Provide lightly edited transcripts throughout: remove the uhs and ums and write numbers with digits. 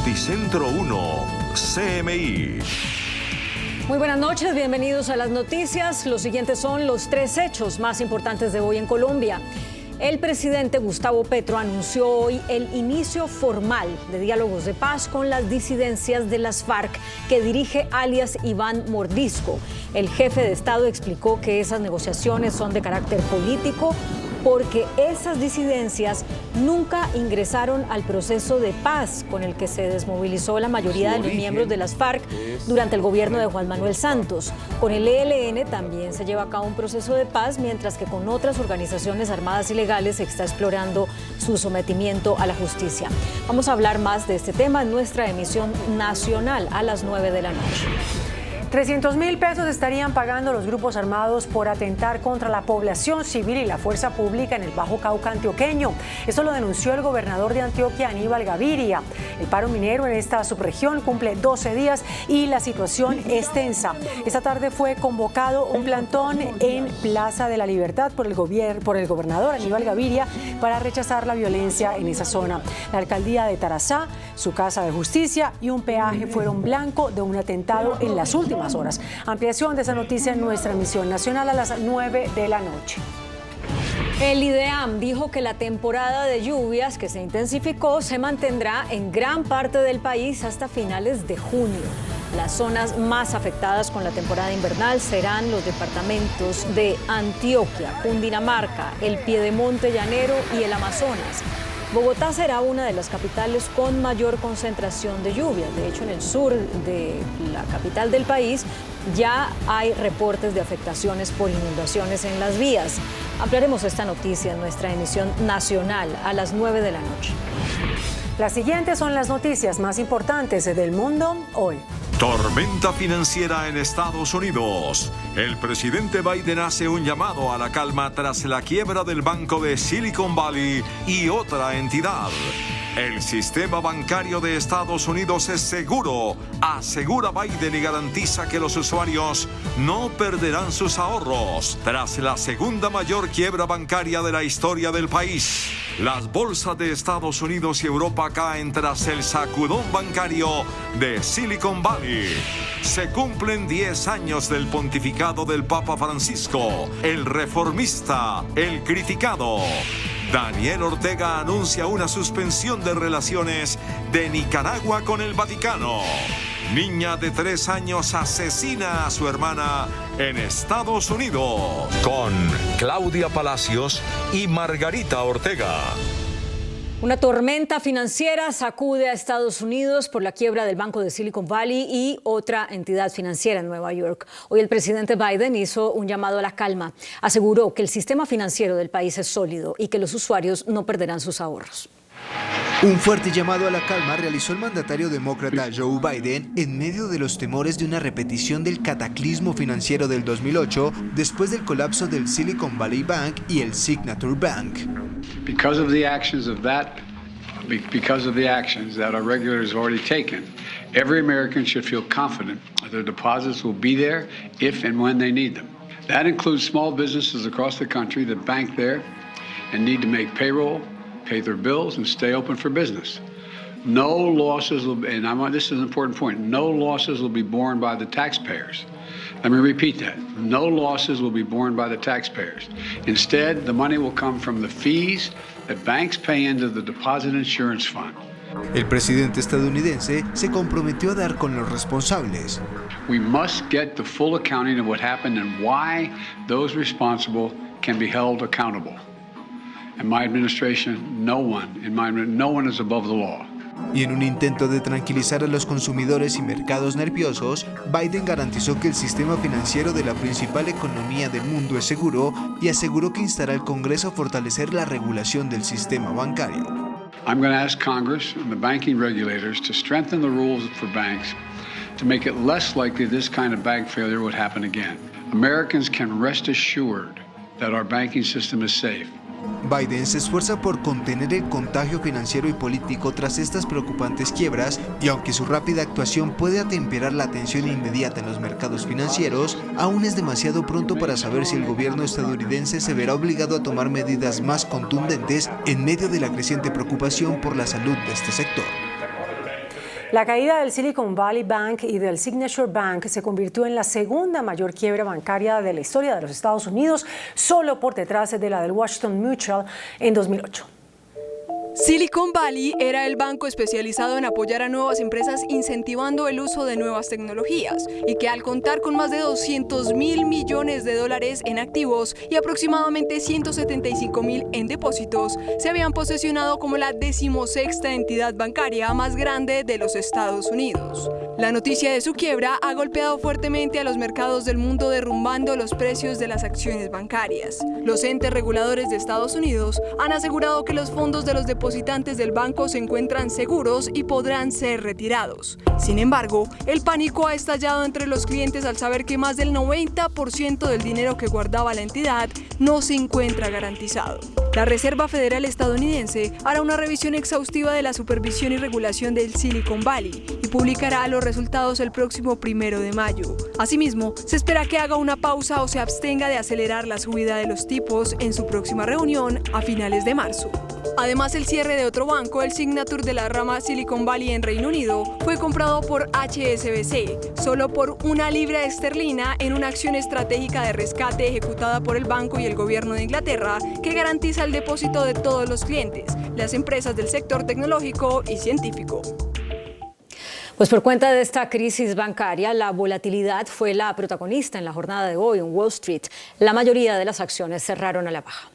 Noticentro 1, CMI. Muy buenas noches, bienvenidos a las noticias. Los siguientes son los 3 hechos más importantes de hoy en Colombia. El presidente Gustavo Petro anunció hoy el inicio formal de diálogos de paz con las disidencias de las FARC que dirige alias Iván Mordisco. El jefe de Estado explicó que esas negociaciones son de carácter político porque esas disidencias nunca ingresaron al proceso de paz con el que se desmovilizó la mayoría de los miembros de las FARC durante el gobierno de Juan Manuel Santos. Con el ELN también se lleva a cabo un proceso de paz, mientras que con otras organizaciones armadas ilegales se está explorando su sometimiento a la justicia. Vamos a hablar más de este tema en nuestra emisión nacional a las 9 de la noche. 300.000 pesos estarían pagando los grupos armados por atentar contra la población civil y la fuerza pública en el Bajo Cauca antioqueño. Esto lo denunció el gobernador de Antioquia, Aníbal Gaviria. El paro minero en esta subregión cumple 12 días y la situación es tensa. Esta tarde fue convocado un plantón en Plaza de la Libertad por el gobernador Aníbal Gaviria para rechazar la violencia en esa zona. La alcaldía de Tarazá, su casa de justicia y un peaje fueron blanco de un atentado en las últimas horas. Ampliación de esa noticia en nuestra emisión nacional a las 9 de la noche. El IDEAM dijo que la temporada de lluvias que se intensificó se mantendrá en gran parte del país hasta finales de junio. Las zonas más afectadas con la temporada invernal serán los departamentos de Antioquia, Cundinamarca, el Piedemonte Llanero y el Amazonas. Bogotá será una de las capitales con mayor concentración de lluvias. De hecho, en el sur de la capital del país ya hay reportes de afectaciones por inundaciones en las vías. Ampliaremos esta noticia en nuestra emisión nacional a las 9 de la noche. Las siguientes son las noticias más importantes del mundo hoy. Tormenta financiera en Estados Unidos. El presidente Biden hace un llamado a la calma tras la quiebra del banco de Silicon Valley y otra entidad. El sistema bancario de Estados Unidos es seguro, asegura Biden, y garantiza que los usuarios no perderán sus ahorros tras la segunda mayor quiebra bancaria de la historia del país. Las bolsas de Estados Unidos y Europa caen tras el sacudón bancario de Silicon Valley. Se cumplen 10 años del pontificado del Papa Francisco, el reformista, el criticado. Daniel Ortega anuncia una suspensión de relaciones de Nicaragua con el Vaticano. Niña de 3 años asesina a su hermana en Estados Unidos. Con Claudia Palacios y Margarita Ortega. Una tormenta financiera sacude a Estados Unidos por la quiebra del Banco de Silicon Valley y otra entidad financiera en Nueva York. Hoy el presidente Biden hizo un llamado a la calma. Aseguró que el sistema financiero del país es sólido y que los usuarios no perderán sus ahorros. Un fuerte llamado a la calma realizó el mandatario demócrata Joe Biden en medio de los temores de una repetición del cataclismo financiero del 2008 después del colapso del Silicon Valley Bank y el Signature Bank. Because of the actions that our regulators have already taken, every American should feel confident that their deposits will be there if and when they need them. That includes small businesses across the country that bank there and need to make payroll, pay their bills, and stay open for business. No losses will, this is an important point, no losses will be borne by the taxpayers. Let me repeat that. No losses will be borne by the taxpayers. Instead, the money will come from the fees that banks pay into the Deposit Insurance Fund. El presidente estadounidense se comprometió a dar con los responsables. We must get the full accounting of what happened and why those responsible can be held accountable. In my administration, no one is above the law. Y en un intento de tranquilizar a los consumidores y mercados nerviosos, Biden garantizó que el sistema financiero de la principal economía del mundo es seguro y aseguró que instará al Congreso a fortalecer la regulación del sistema bancario. I'm going to ask Congress and the banking regulators to strengthen the rules for banks to make it less likely this kind of bank failure would happen again. Americans can rest assured that our banking system is safe. Biden se esfuerza por contener el contagio financiero y político tras estas preocupantes quiebras, y aunque su rápida actuación puede atemperar la tensión inmediata en los mercados financieros, aún es demasiado pronto para saber si el gobierno estadounidense se verá obligado a tomar medidas más contundentes en medio de la creciente preocupación por la salud de este sector. La caída del Silicon Valley Bank y del Signature Bank se convirtió en la segunda mayor quiebra bancaria de la historia de los Estados Unidos, solo por detrás de la del Washington Mutual en 2008. Silicon Valley era el banco especializado en apoyar a nuevas empresas incentivando el uso de nuevas tecnologías y que al contar con más de $200.000 millones en activos y aproximadamente $175.000 en depósitos, se habían posesionado como la 16ª entidad bancaria más grande de los Estados Unidos. La noticia de su quiebra ha golpeado fuertemente a los mercados del mundo, derrumbando los precios de las acciones bancarias. Los entes reguladores de Estados Unidos han asegurado que los fondos de los depositantes del banco se encuentran seguros y podrán ser retirados. Sin embargo, el pánico ha estallado entre los clientes al saber que más del 90% del dinero que guardaba la entidad no se encuentra garantizado. La Reserva Federal estadounidense hará una revisión exhaustiva de la supervisión y regulación del Silicon Valley y publicará los resultados el próximo 1 de mayo. Asimismo, se espera que haga una pausa o se abstenga de acelerar la subida de los tipos en su próxima reunión a finales de marzo. Además, el cierre de otro banco, el Signature de la rama Silicon Valley en Reino Unido, fue comprado por HSBC solo por £1 esterlina en una acción estratégica de rescate ejecutada por el banco y el gobierno de Inglaterra que garantiza el depósito de todos los clientes, las empresas del sector tecnológico y científico. Pues por cuenta de esta crisis bancaria, la volatilidad fue la protagonista en la jornada de hoy en Wall Street. La mayoría de las acciones cerraron a la baja.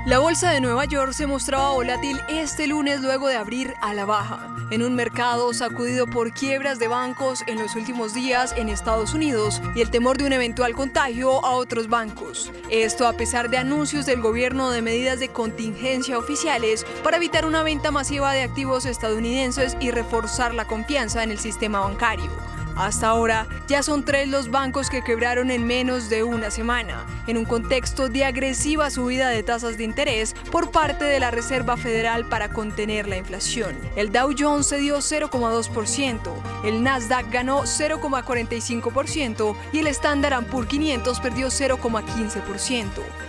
La bolsa de Nueva York se mostraba volátil este lunes luego de abrir a la baja, en un mercado sacudido por quiebras de bancos en los últimos días en Estados Unidos y el temor de un eventual contagio a otros bancos. Esto a pesar de anuncios del gobierno de medidas de contingencia oficiales para evitar una venta masiva de activos estadounidenses y reforzar la confianza en el sistema bancario. Hasta ahora, ya son 3 los bancos que quebraron en menos de una semana, en un contexto de agresiva subida de tasas de interés por parte de la Reserva Federal para contener la inflación. El Dow Jones cedió 0,2%, el Nasdaq ganó 0,45% y el Standard & Poor's 500 perdió 0,15%.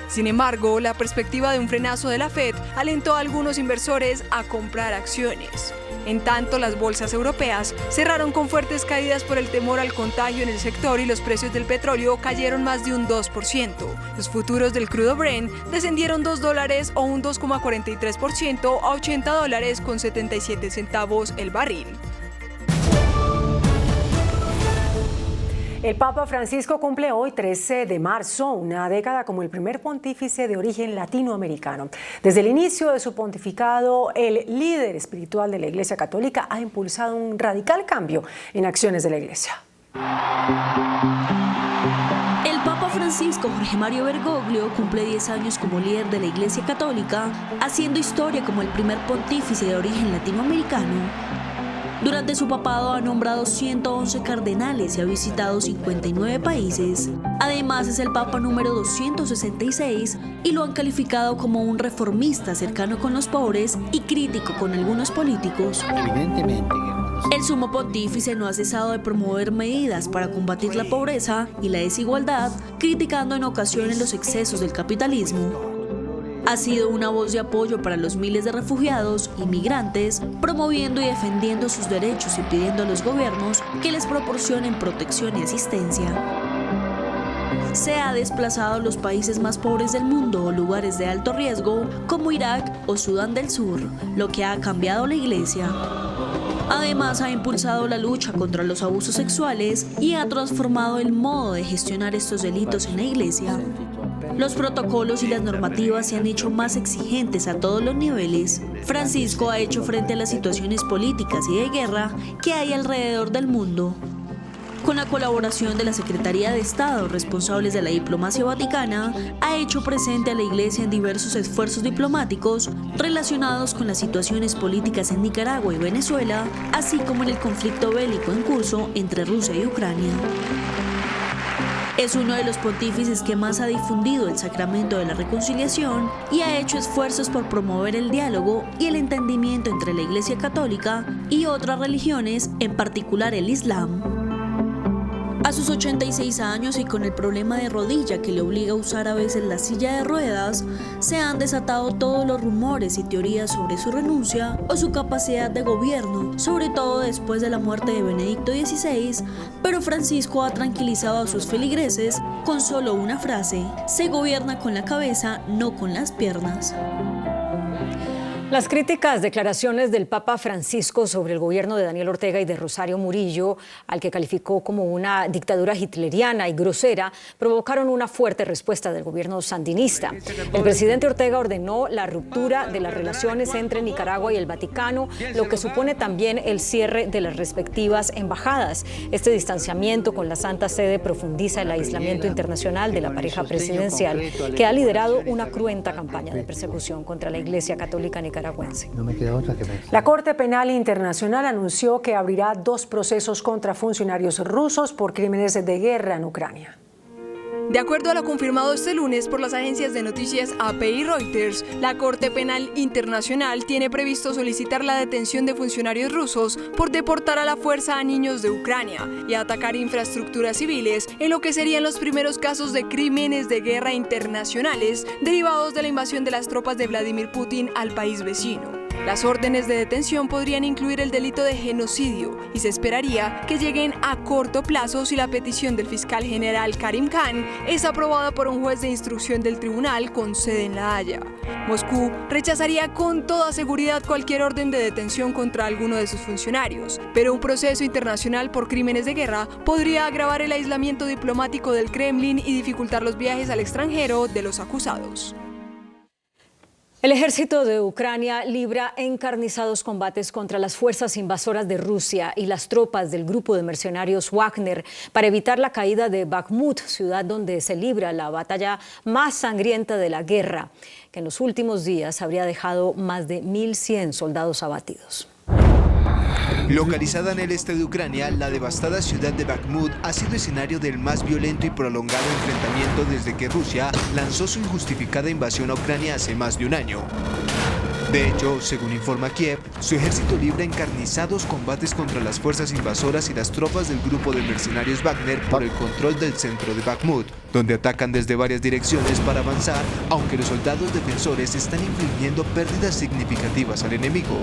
Sin embargo, la perspectiva de un frenazo de la Fed alentó a algunos inversores a comprar acciones. En tanto, las bolsas europeas cerraron con fuertes caídas por el temor al contagio en el sector y los precios del petróleo cayeron más de un 2%. Los futuros del crudo Brent descendieron $2 o un 2,43% a $80,77 el barril. El Papa Francisco cumple hoy, 13 de marzo, una década como el primer pontífice de origen latinoamericano. Desde el inicio de su pontificado, el líder espiritual de la Iglesia Católica ha impulsado un radical cambio en acciones de la Iglesia. El Papa Francisco Jorge Mario Bergoglio cumple 10 años como líder de la Iglesia Católica, haciendo historia como el primer pontífice de origen latinoamericano. Durante su papado ha nombrado 111 cardenales y ha visitado 59 países. Además, es el Papa número 266 y lo han calificado como un reformista cercano con los pobres y crítico con algunos políticos. El sumo pontífice no ha cesado de promover medidas para combatir la pobreza y la desigualdad, criticando en ocasiones los excesos del capitalismo. Ha sido una voz de apoyo para los miles de refugiados y migrantes, promoviendo y defendiendo sus derechos y pidiendo a los gobiernos que les proporcionen protección y asistencia. Se ha desplazado a los países más pobres del mundo o lugares de alto riesgo, como Irak o Sudán del Sur, lo que ha cambiado la Iglesia. Además, ha impulsado la lucha contra los abusos sexuales y ha transformado el modo de gestionar estos delitos en la Iglesia. Los protocolos y las normativas se han hecho más exigentes a todos los niveles. Francisco ha hecho frente a las situaciones políticas y de guerra que hay alrededor del mundo. Con la colaboración de la Secretaría de Estado, responsables de la diplomacia vaticana, ha hecho presente a la Iglesia en diversos esfuerzos diplomáticos relacionados con las situaciones políticas en Nicaragua y Venezuela, así como en el conflicto bélico en curso entre Rusia y Ucrania. Es uno de los pontífices que más ha difundido el sacramento de la reconciliación y ha hecho esfuerzos por promover el diálogo y el entendimiento entre la Iglesia Católica y otras religiones, en particular el Islam. A sus 86 años y con el problema de rodilla que le obliga a usar a veces la silla de ruedas, se han desatado todos los rumores y teorías sobre su renuncia o su capacidad de gobierno, sobre todo después de la muerte de Benedicto XVI, pero Francisco ha tranquilizado a sus feligreses con solo una frase: se gobierna con la cabeza, no con las piernas. Las críticas declaraciones del Papa Francisco sobre el gobierno de Daniel Ortega y de Rosario Murillo, al que calificó como una dictadura hitleriana y grosera, provocaron una fuerte respuesta del gobierno sandinista. El presidente Ortega ordenó la ruptura de las relaciones entre Nicaragua y el Vaticano, lo que supone también el cierre de las respectivas embajadas. Este distanciamiento con la Santa Sede profundiza el aislamiento internacional de la pareja presidencial, que ha liderado una cruenta campaña de persecución contra la Iglesia Católica nicaragüense. La Corte Penal Internacional anunció que abrirá 2 procesos contra funcionarios rusos por crímenes de guerra en Ucrania. De acuerdo a lo confirmado este lunes por las agencias de noticias AP y Reuters, la Corte Penal Internacional tiene previsto solicitar la detención de funcionarios rusos por deportar a la fuerza a niños de Ucrania y atacar infraestructuras civiles en lo que serían los primeros casos de crímenes de guerra internacionales derivados de la invasión de las tropas de Vladimir Putin al país vecino. Las órdenes de detención podrían incluir el delito de genocidio y se esperaría que lleguen a corto plazo si la petición del fiscal general Karim Khan es aprobada por un juez de instrucción del tribunal con sede en La Haya. Moscú rechazaría con toda seguridad cualquier orden de detención contra alguno de sus funcionarios, pero un proceso internacional por crímenes de guerra podría agravar el aislamiento diplomático del Kremlin y dificultar los viajes al extranjero de los acusados. El ejército de Ucrania libra encarnizados combates contra las fuerzas invasoras de Rusia y las tropas del grupo de mercenarios Wagner para evitar la caída de Bakhmut, ciudad donde se libra la batalla más sangrienta de la guerra, que en los últimos días habría dejado más de 1.100 soldados abatidos. Localizada en el este de Ucrania, la devastada ciudad de Bakhmut ha sido escenario del más violento y prolongado enfrentamiento desde que Rusia lanzó su injustificada invasión a Ucrania hace más de un año. De hecho, según informa Kiev, su ejército libra encarnizados combates contra las fuerzas invasoras y las tropas del grupo de mercenarios Wagner por el control del centro de Bakhmut, donde atacan desde varias direcciones para avanzar, aunque los soldados defensores están infligiendo pérdidas significativas al enemigo.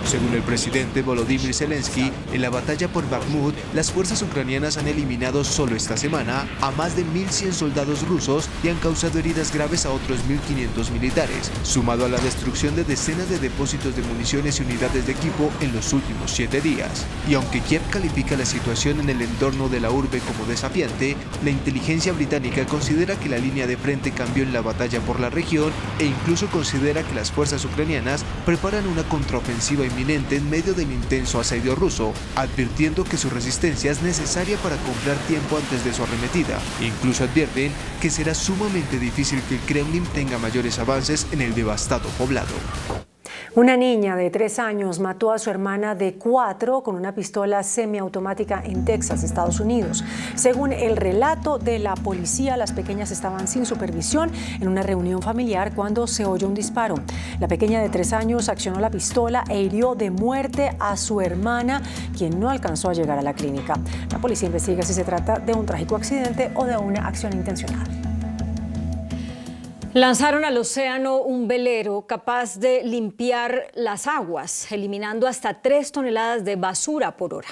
Según el presidente Volodymyr Zelensky, en la batalla por Bakhmut, las fuerzas ucranianas han eliminado solo esta semana a más de 1.100 soldados rusos y han causado heridas graves a otros 1.500 militares, sumado a la destrucción de decenas de depósitos de municiones y unidades de equipo en los últimos 7 días. Y aunque Kiev califica la situación en el entorno de la urbe como desafiante, la inteligencia británica considera que la línea de frente cambió en la batalla por la región e incluso considera que las fuerzas ucranianas preparan una contraofensiva inminente en medio del intenso asedio ruso, advirtiendo que su resistencia es necesaria para comprar tiempo antes de su arremetida. Incluso advierten que será sumamente difícil que el Kremlin tenga mayores avances en el devastado poblado. Una niña de 3 años mató a su hermana de 4 con una pistola semiautomática en Texas, Estados Unidos. Según el relato de la policía, las pequeñas estaban sin supervisión en una reunión familiar cuando se oyó un disparo. La pequeña de 3 años accionó la pistola e hirió de muerte a su hermana, quien no alcanzó a llegar a la clínica. La policía investiga si se trata de un trágico accidente o de una acción intencional. Lanzaron al océano un velero capaz de limpiar las aguas, eliminando hasta 3 toneladas de basura por hora.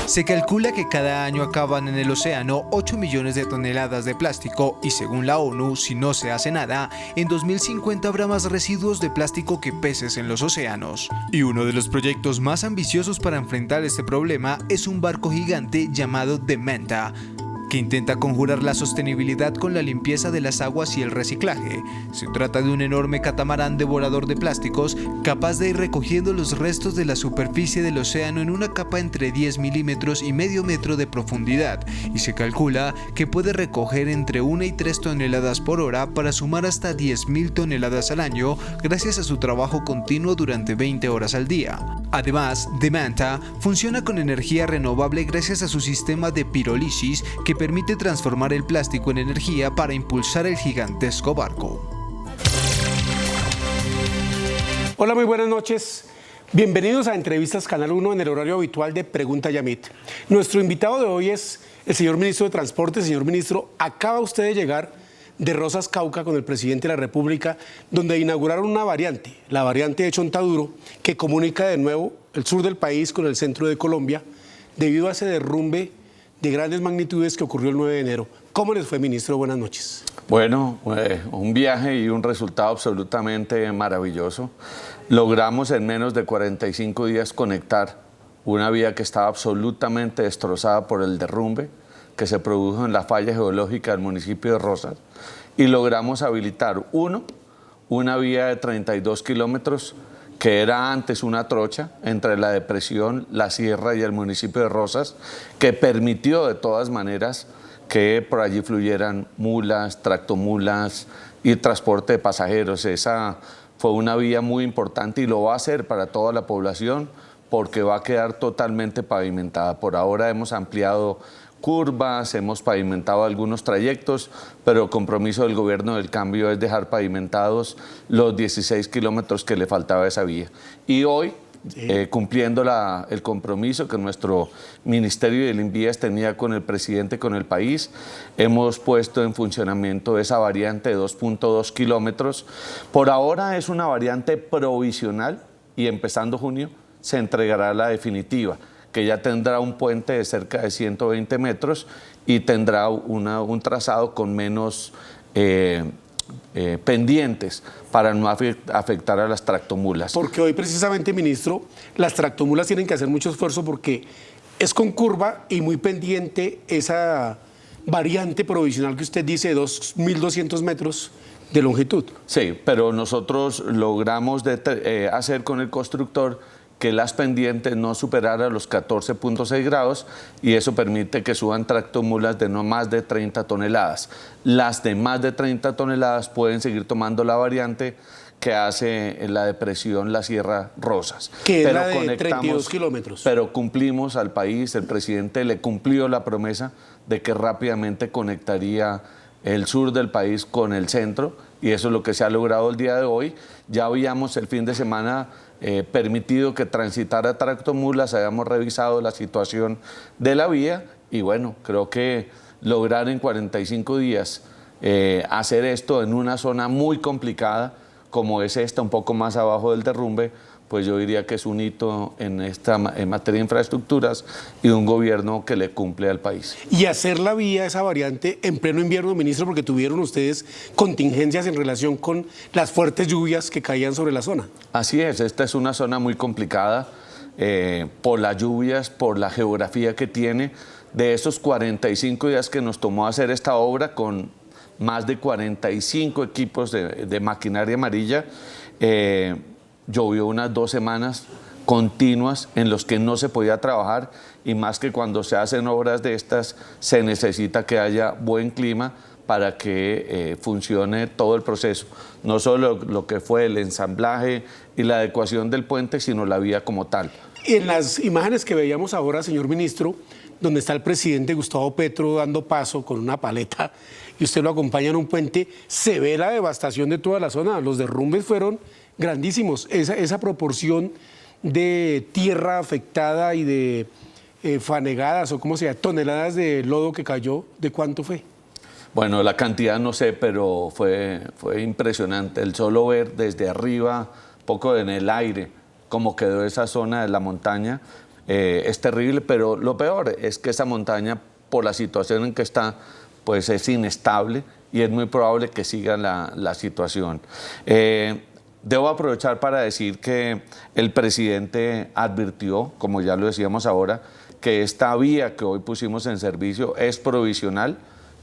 Se calcula que cada año acaban en el océano 8 millones de toneladas de plástico y según la ONU, si no se hace nada, en 2050 habrá más residuos de plástico que peces en los océanos. Y uno de los proyectos más ambiciosos para enfrentar este problema es un barco gigante llamado The Manta, que intenta conjurar la sostenibilidad con la limpieza de las aguas y el reciclaje. Se trata de un enorme catamarán devorador de plásticos capaz de ir recogiendo los restos de la superficie del océano en una capa entre 10 milímetros y medio metro de profundidad, y se calcula que puede recoger entre 1 y 3 toneladas por hora para sumar hasta 10.000 toneladas al año gracias a su trabajo continuo durante 20 horas al día. Además, The Manta funciona con energía renovable gracias a su sistema de pirólisis que permite transformar el plástico en energía para impulsar el gigantesco barco. Hola, muy buenas noches. Bienvenidos a Entrevistas Canal 1 en el horario habitual de Pregunta Yamit. Nuestro invitado de hoy es el señor ministro de Transporte. Señor ministro, acaba usted de llegar de Rosas, Cauca, con el presidente de la República, donde inauguraron una variante, la variante de Chontaduro, que comunica de nuevo el sur del país con el centro de Colombia, debido a ese derrumbe de grandes magnitudes que ocurrió el 9 de enero. ¿Cómo les fue, ministro? Buenas noches. Bueno, un viaje y un resultado absolutamente maravilloso. Logramos en menos de 45 días conectar una vía que estaba absolutamente destrozada por el derrumbe que se produjo en la falla geológica del municipio de Rosas, y logramos habilitar una vía de 32 kilómetros que era antes una trocha entre la depresión, la sierra y el municipio de Rosas, que permitió de todas maneras que por allí fluyeran mulas, tractomulas y transporte de pasajeros. Esa fue una vía muy importante y lo va a hacer para toda la población porque va a quedar totalmente pavimentada. Por ahora hemos ampliado curvas, hemos pavimentado algunos trayectos, pero el compromiso del gobierno del cambio es dejar pavimentados los 16 kilómetros que le faltaba a esa vía. Y hoy, cumpliendo el compromiso que nuestro Ministerio del Invías tenía con el presidente, con el país, hemos puesto en funcionamiento esa variante de 2.2 kilómetros. Por ahora es una variante provisional y empezando junio se entregará la definitiva, que ya tendrá un puente de cerca de 120 metros y tendrá un trazado con menos pendientes para no afectar a las tractomulas. Porque hoy precisamente, ministro, las tractomulas tienen que hacer mucho esfuerzo porque es con curva y muy pendiente esa variante provisional que usted dice de 2.200 metros de longitud. Sí, pero nosotros logramos hacer con el constructor que las pendientes no superaran los 14.6 grados y eso permite que suban tractomulas de no más de 30 toneladas. Las de más de 30 toneladas pueden seguir tomando la variante que hace en la depresión la Sierra Rosas. Que es la de 32 kilómetros. Pero cumplimos al país, el presidente le cumplió la promesa de que rápidamente conectaría el sur del país con el centro y eso es lo que se ha logrado el día de hoy. Ya habíamos el fin de semana permitido que transitara tractomulas, habíamos revisado la situación de la vía y bueno, creo que lograr en 45 días hacer esto en una zona muy complicada como es esta, un poco más abajo del derrumbe, pues yo diría que es un hito en materia de infraestructuras y un gobierno que le cumple al país. Y hacer la vía, esa variante, en pleno invierno, ministro, porque tuvieron ustedes contingencias en relación con las fuertes lluvias que caían sobre la zona. Así es, esta es una zona muy complicada por las lluvias, por la geografía que tiene. De esos 45 días que nos tomó hacer esta obra con más de 45 equipos de maquinaria amarilla, llovió unas 2 semanas continuas en los que no se podía trabajar y más que cuando se hacen obras de estas se necesita que haya buen clima para que funcione todo el proceso, no solo lo que fue el ensamblaje y la adecuación del puente, sino la vía como tal. En las imágenes que veíamos ahora, señor ministro, donde está el presidente Gustavo Petro dando paso con una paleta y usted lo acompaña en un puente, se ve la devastación de toda la zona, los derrumbes fueron grandísimos. Esa proporción de tierra afectada y de fanegadas o cómo se llama, toneladas de lodo que cayó, ¿de cuánto fue? Bueno, la cantidad no sé, pero fue impresionante. El solo ver desde arriba, poco en el aire, cómo quedó esa zona de la montaña, es terrible, pero lo peor es que esa montaña, por la situación en que está, pues es inestable y es muy probable que siga la situación. Debo aprovechar para decir que el presidente advirtió, como ya lo decíamos ahora, que esta vía que hoy pusimos en servicio es provisional,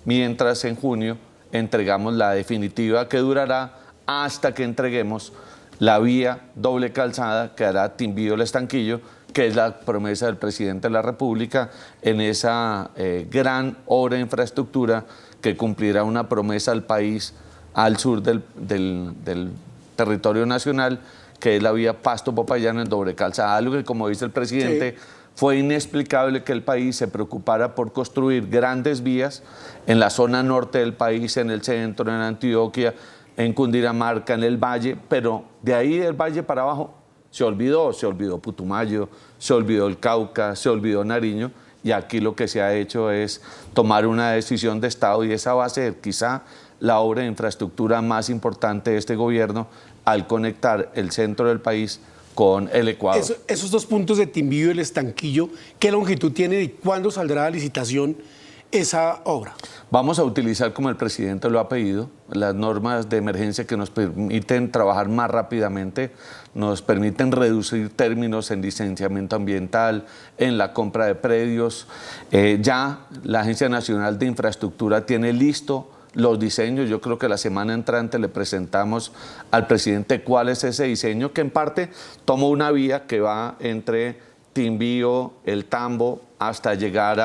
mientras en junio entregamos la definitiva que durará hasta que entreguemos la vía doble calzada que hará Timbío-Estanquillo, que es la promesa del presidente de la República en esa gran obra de infraestructura que cumplirá una promesa al país al sur del territorio nacional, que es la vía Pasto-Popayán en doble calzada, algo que, como dice el presidente, sí, fue inexplicable que el país se preocupara por construir grandes vías en la zona norte del país, en el centro, en Antioquia, en Cundinamarca, en el valle, pero de ahí del valle para abajo Se olvidó Putumayo, se olvidó el Cauca, se olvidó Nariño, y aquí lo que se ha hecho es tomar una decisión de Estado, y esa va a ser quizá la obra de infraestructura más importante de este gobierno al conectar el centro del país con el Ecuador. Esos dos puntos de Timbío y el Estanquillo, ¿qué longitud tienen y cuándo saldrá a licitación esa obra? Vamos a utilizar, como el presidente lo ha pedido, las normas de emergencia que nos permiten trabajar más rápidamente, nos permiten reducir términos en licenciamiento ambiental, en la compra de predios. Ya la Agencia Nacional de Infraestructura tiene listo los diseños. Yo creo que la semana entrante le presentamos al presidente cuál es ese diseño, que en parte toma una vía que va entre Timbío, El Tambo, hasta llegar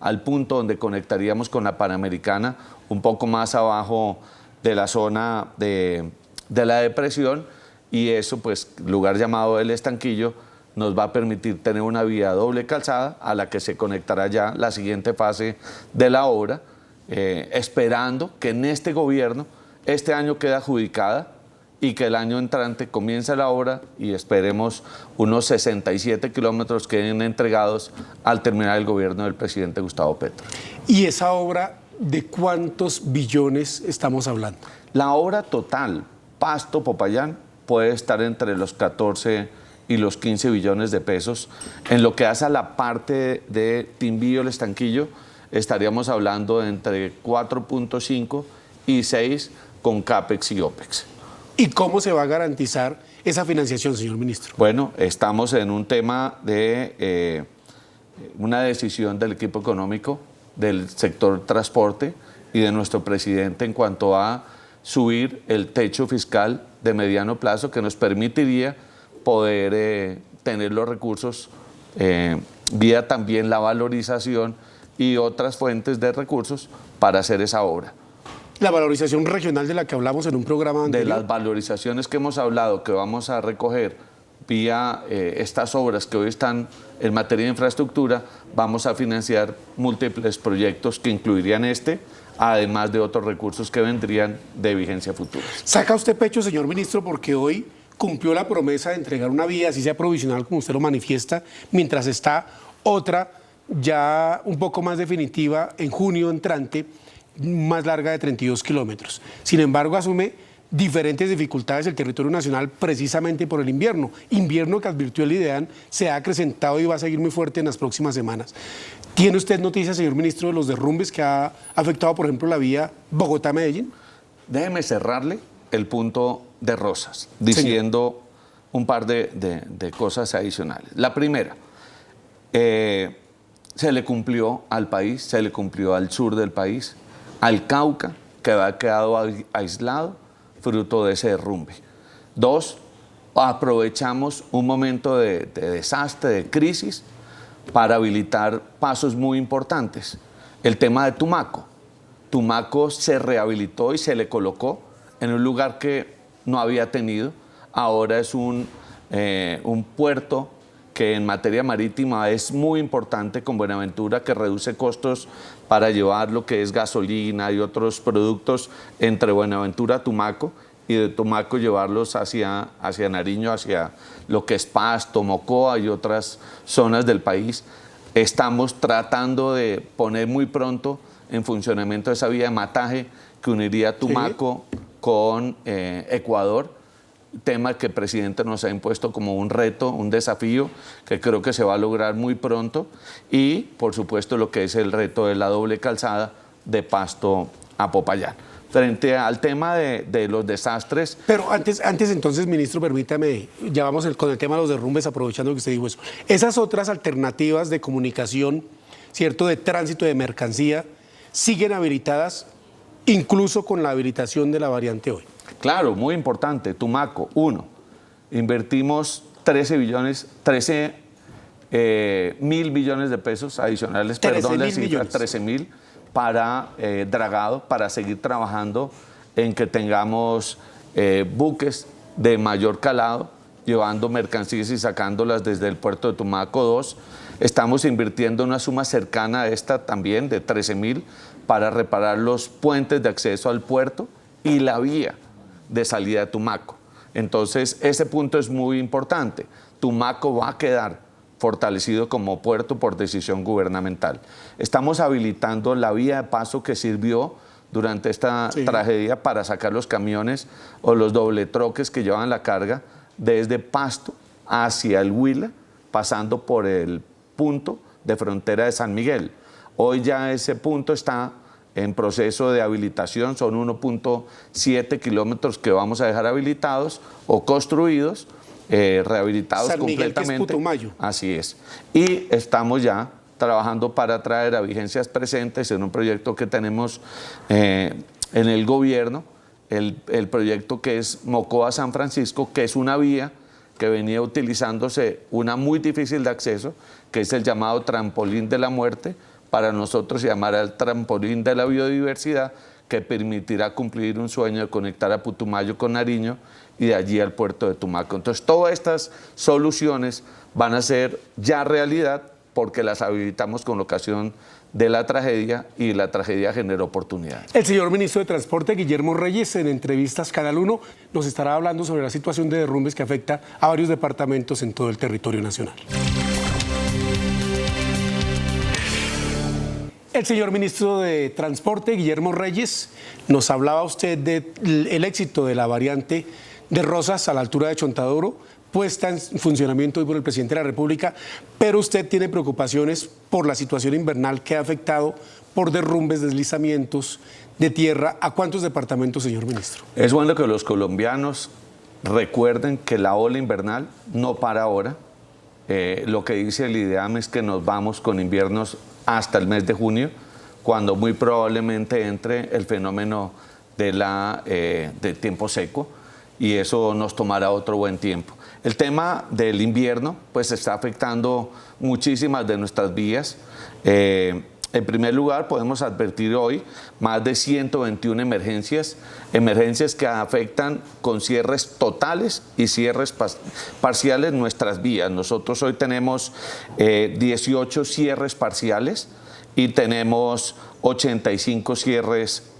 al punto donde conectaríamos con la Panamericana, un poco más abajo de la zona de la depresión, y eso, pues, lugar llamado El Estanquillo, nos va a permitir tener una vía doble calzada a la que se conectará ya la siguiente fase de la obra, esperando que en este gobierno, este año quede adjudicada y que el año entrante comience la obra y esperemos unos 67 kilómetros queden entregados al terminar el gobierno del presidente Gustavo Petro. ¿Y esa obra de cuántos billones estamos hablando? La obra total, Pasto-Popayán, puede estar entre los 14 y los 15 billones de pesos. En lo que hace a la parte de Timbío, El Estanquillo, estaríamos hablando de entre 4.5 y 6 con CAPEX y OPEX. ¿Y cómo se va a garantizar esa financiación, señor ministro? Bueno, estamos en un tema de una decisión del equipo económico, del sector transporte y de nuestro presidente en cuanto a subir el techo fiscal de mediano plazo que nos permitiría poder tener los recursos vía también la valorización y otras fuentes de recursos para hacer esa obra. La valorización regional de la que hablamos en un programa anterior. De las valorizaciones que hemos hablado, que vamos a recoger vía estas obras que hoy están en materia de infraestructura, vamos a financiar múltiples proyectos que incluirían además de otros recursos que vendrían de vigencia futura. ¿Saca usted pecho, señor ministro, porque hoy cumplió la promesa de entregar una vía, así sea provisional, como usted lo manifiesta, mientras está otra ya un poco más definitiva en junio entrante, más larga de 32 kilómetros? Sin embargo, asume diferentes dificultades el territorio nacional precisamente por el invierno que advirtió el IDEAN se ha acrecentado y va a seguir muy fuerte en las próximas semanas. ¿Tiene usted noticias, señor ministro, de los derrumbes que ha afectado, por ejemplo, la vía Bogotá-Medellín? Déjeme cerrarle el punto de Rosas, diciendo un par de cosas adicionales. La primera, se le cumplió al país, se le cumplió al sur del país, al Cauca, que había quedado aislado fruto de ese derrumbe. Dos, aprovechamos un momento de desastre, de crisis, para habilitar pasos muy importantes. El tema de Tumaco. Tumaco se rehabilitó y se le colocó en un lugar que no había tenido. Ahora es un puerto que en materia marítima es muy importante con Buenaventura, que reduce costos para llevar lo que es gasolina y otros productos entre Buenaventura a Tumaco, y de Tumaco llevarlos hacia Nariño, hacia lo que es Pasto, Mocoa y otras zonas del país. Estamos tratando de poner muy pronto en funcionamiento esa vía de mataje que uniría Tumaco con Ecuador, tema que el presidente nos ha impuesto como un reto, un desafío que creo que se va a lograr muy pronto, y por supuesto lo que es el reto de la doble calzada de Pasto a Popayán. Frente al tema de los desastres... Pero antes entonces, ministro, permítame, ya vamos con el tema de los derrumbes, aprovechando que usted dijo eso. Esas otras alternativas de comunicación, ¿cierto?, de tránsito de mercancía, siguen habilitadas incluso con la habilitación de la variante hoy. Claro, muy importante. Tumaco, 1. Invertimos 13 mil billones de pesos adicionales, perdón, la cifra, 13.000 para dragado, para seguir trabajando en que tengamos buques de mayor calado, llevando mercancías y sacándolas desde el puerto de Tumaco. 2. Estamos invirtiendo una suma cercana a esta también, de 13.000, para reparar los puentes de acceso al puerto y la vía de salida de Tumaco. Entonces, ese punto es muy importante. Tumaco va a quedar fortalecido como puerto por decisión gubernamental. Estamos habilitando la vía de paso que sirvió durante esta tragedia para sacar los camiones o los dobletroques que llevan la carga desde Pasto hacia el Huila, pasando por el punto de frontera de San Miguel. Hoy ya ese punto está en proceso de habilitación, son 1.7 kilómetros que vamos a dejar habilitados o construidos, rehabilitados San Miguel, completamente. Que es Putumayo. Así es. Y estamos ya trabajando para traer a vigencias presentes en un proyecto que tenemos en el gobierno, el proyecto que es Mocoa-San Francisco, que es una vía que venía utilizándose, una muy difícil de acceso, que es el llamado trampolín de la muerte. Para nosotros se llamará el trampolín de la biodiversidad, que permitirá cumplir un sueño de conectar a Putumayo con Nariño y de allí al puerto de Tumaco. Entonces, todas estas soluciones van a ser ya realidad porque las habilitamos con ocasión de la tragedia y la tragedia generó oportunidades. El señor ministro de Transporte, Guillermo Reyes, en entrevistas Canal 1, nos estará hablando sobre la situación de derrumbes que afecta a varios departamentos en todo el territorio nacional. El señor ministro de Transporte, Guillermo Reyes, nos hablaba usted del éxito de la variante de Rosas a la altura de Chontaduro, puesta en funcionamiento hoy por el presidente de la República, pero usted tiene preocupaciones por la situación invernal que ha afectado por derrumbes, deslizamientos de tierra. ¿A cuántos departamentos, señor ministro? Es bueno que los colombianos recuerden que la ola invernal no para ahora. Lo que dice el IDEAM es que nos vamos con inviernos hasta el mes de junio, cuando muy probablemente entre el fenómeno de tiempo seco, y eso nos tomará otro buen tiempo. El tema del invierno pues está afectando muchísimas de nuestras vías. En primer lugar, podemos advertir hoy más de 121 emergencias que afectan con cierres totales y cierres parciales nuestras vías. Nosotros hoy tenemos 18 cierres parciales y tenemos 85 cierres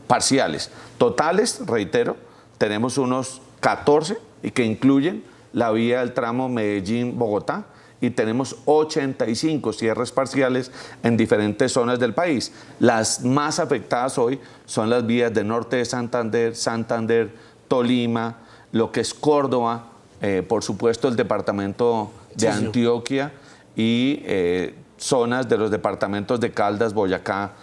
parciales. Totales, reitero, tenemos unos 14 y que incluyen la vía del tramo Medellín-Bogotá, y tenemos 85 cierres parciales en diferentes zonas del país. Las más afectadas hoy son las vías de norte de Santander, Tolima, lo que es Córdoba, por supuesto el departamento de Antioquia y zonas de los departamentos de Caldas, Boyacá,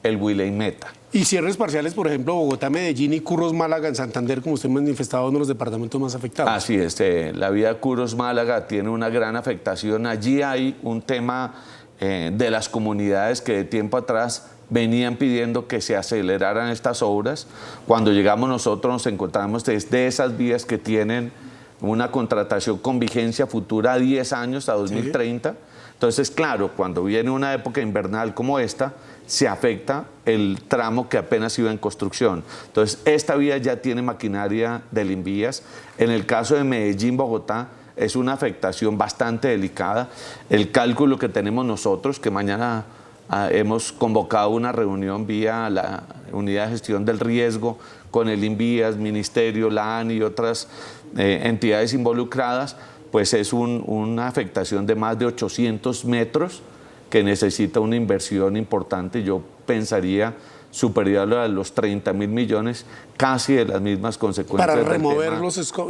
el Huila y Meta. Y cierres parciales, por ejemplo, Bogotá, Medellín y Curros-Málaga en Santander, como usted me ha manifestado, uno de los departamentos más afectados. Así es, la vía Curros-Málaga tiene una gran afectación. Allí hay un tema de las comunidades que de tiempo atrás venían pidiendo que se aceleraran estas obras. Cuando llegamos nosotros nos encontramos desde esas vías que tienen una contratación con vigencia futura a 10 años, a 2030. Sí. Entonces, claro, cuando viene una época invernal como esta, se afecta el tramo que apenas iba en construcción. Entonces, esta vía ya tiene maquinaria de limvías. En el caso de Medellín-Bogotá, es una afectación bastante delicada. El cálculo que tenemos nosotros, que mañana hemos convocado una reunión vía la Unidad de Gestión del Riesgo con el INVIAS, Ministerio, la ANI y otras entidades involucradas, pues es una afectación de más de 800 metros que necesita una inversión importante. Yo pensaría superior a los 30.000 millones, casi de las mismas consecuencias. Para remover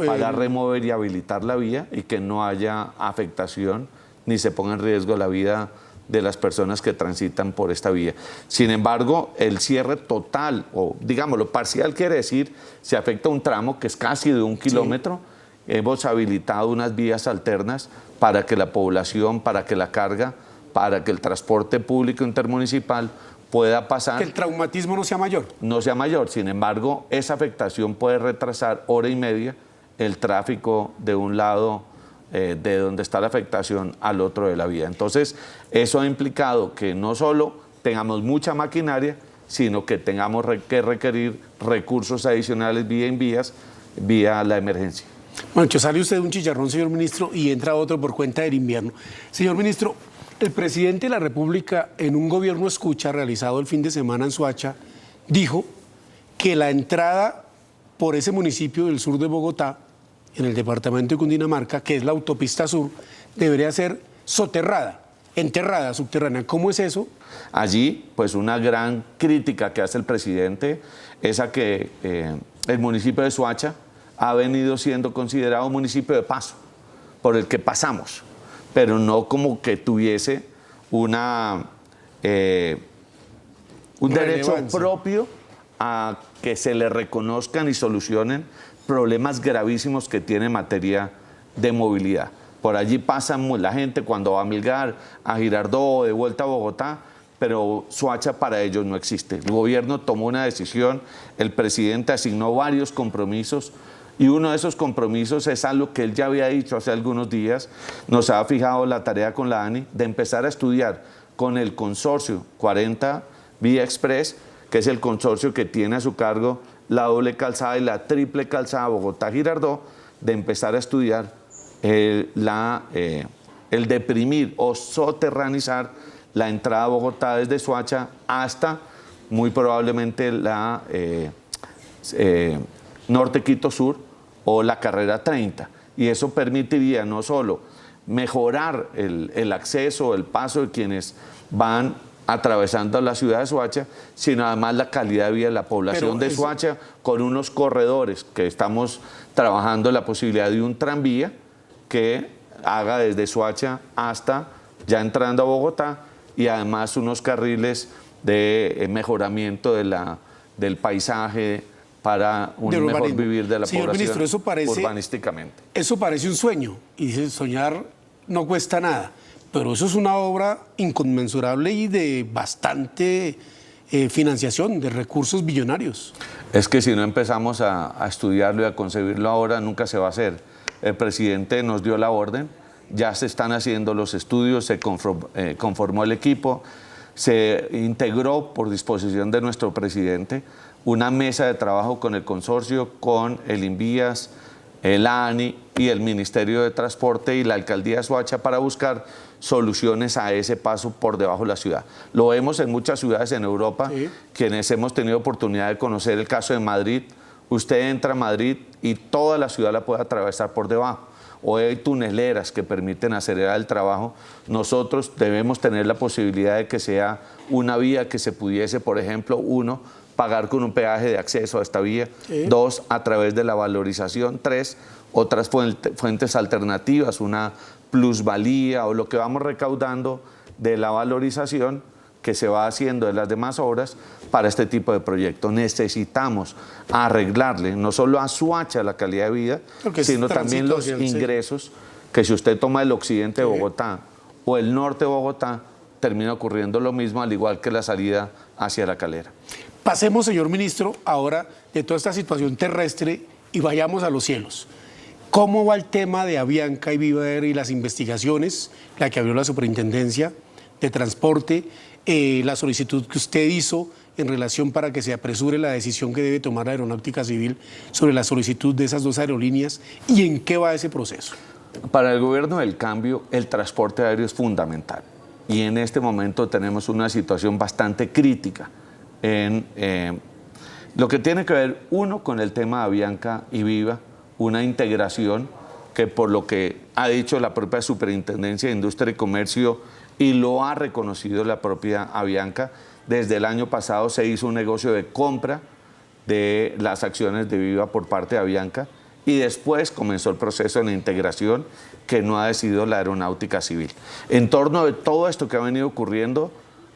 para remover y habilitar la vía y que no haya afectación ni se ponga en riesgo la vida de las personas que transitan por esta vía. Sin embargo, el cierre total, o digámoslo parcial, quiere decir, se afecta un tramo que es casi de 1 kilómetro. Hemos habilitado unas vías alternas para que la población, para que la carga, para que el transporte público intermunicipal pueda pasar. Que el traumatismo no sea mayor. No sea mayor. Sin embargo, esa afectación puede retrasar hora y media el tráfico de un lado de donde está la afectación al otro de la vía. Entonces, eso ha implicado que no solo tengamos mucha maquinaria, sino que tengamos que requerir recursos adicionales vía INVIAS, vía la emergencia. Bueno, sale usted un chicharrón, señor ministro, y entra otro por cuenta del invierno. Señor ministro, el presidente de la República, en un gobierno escucha realizado el fin de semana en Soacha, dijo que la entrada por ese municipio del sur de Bogotá, en el departamento de Cundinamarca, que es la autopista sur, debería ser soterrada, enterrada, subterránea. ¿Cómo es eso? Allí, pues una gran crítica que hace el presidente es a que el municipio de Soacha ha venido siendo considerado un municipio de paso, por el que pasamos, pero no como que tuviese un derecho propio a que se le reconozcan y solucionen problemas gravísimos que tiene en materia de movilidad. Por allí pasa la gente cuando va a Milgar, a Girardot, de vuelta a Bogotá, pero Soacha para ellos no existe. El gobierno tomó una decisión, el presidente asignó varios compromisos, y uno de esos compromisos es algo que él ya había dicho hace algunos días. Nos ha fijado la tarea con la ANI de empezar a estudiar con el consorcio 40 Vía Express, que es el consorcio que tiene a su cargo la doble calzada y la triple calzada Bogotá-Girardot, de empezar a estudiar el deprimir o soterranizar la entrada a Bogotá desde Soacha hasta muy probablemente la Norte Quito Sur o la carrera 30. Y eso permitiría no solo mejorar el acceso, el paso de quienes van atravesando la ciudad de Soacha, sino además la calidad de vida de la población de Soacha, con unos corredores que estamos trabajando, la posibilidad de un tranvía que haga desde Soacha hasta ya entrando a Bogotá, y además unos carriles de mejoramiento del paisaje para un mejor vivir de la Señor población ministro, eso parece, urbanísticamente. Eso parece un sueño, y soñar no cuesta nada, pero eso es una obra inconmensurable y de bastante financiación, de recursos billonarios. Es que si no empezamos a estudiarlo y a concebirlo ahora, nunca se va a hacer. El presidente nos dio la orden, ya se están haciendo los estudios, se conformó el equipo, se integró por disposición de nuestro presidente una mesa de trabajo con el consorcio, con el Invías, el ANI y el Ministerio de Transporte y la Alcaldía de Soacha para buscar soluciones a ese paso por debajo de la ciudad. Lo vemos en muchas ciudades en Europa, sí, quienes hemos tenido oportunidad de conocer el caso de Madrid. Usted entra a Madrid y toda la ciudad la puede atravesar por debajo. Hoy hay tuneleras que permiten acelerar el trabajo. Nosotros debemos tener la posibilidad de que sea una vía que se pudiese, por ejemplo, uno, pagar con un peaje de acceso a esta vía, sí, dos, a través de la valorización, tres, otras fuentes alternativas, una plusvalía o lo que vamos recaudando de la valorización que se va haciendo de las demás obras para este tipo de proyectos. Necesitamos arreglarle no solo a Soacha la calidad de vida, sino también los ingresos, que si usted toma el occidente de Bogotá o el norte de Bogotá, termina ocurriendo lo mismo, al igual que la salida hacia La Calera. Pasemos, señor ministro, ahora de toda esta situación terrestre y vayamos a los cielos. ¿Cómo va el tema de Avianca y Viva Air y las investigaciones, la que abrió la Superintendencia de Transporte, la solicitud que usted hizo en relación para que se apresure la decisión que debe tomar la Aeronáutica Civil sobre la solicitud de esas dos aerolíneas, y en qué va ese proceso? Para el gobierno del cambio, el transporte aéreo es fundamental y en este momento tenemos una situación bastante crítica en lo que tiene que ver, uno, con el tema de Avianca y Viva, una integración que, por lo que ha dicho la propia Superintendencia de Industria y Comercio y lo ha reconocido la propia Avianca, desde el año pasado se hizo un negocio de compra de las acciones de Viva por parte de Avianca, y después comenzó el proceso de la integración que no ha decidido la Aeronáutica Civil. En torno de todo esto que ha venido ocurriendo,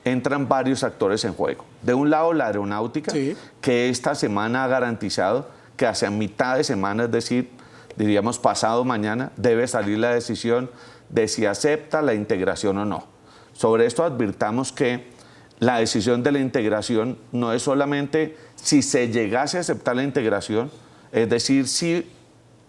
entran varios actores en juego. De un lado, la Aeronáutica, sí, que esta semana ha garantizado que hacia mitad de semana, es decir, diríamos pasado mañana, debe salir la decisión de si acepta la integración o no. Sobre esto advirtamos que la decisión de la integración no es solamente si se llegase a aceptar la integración, es decir, si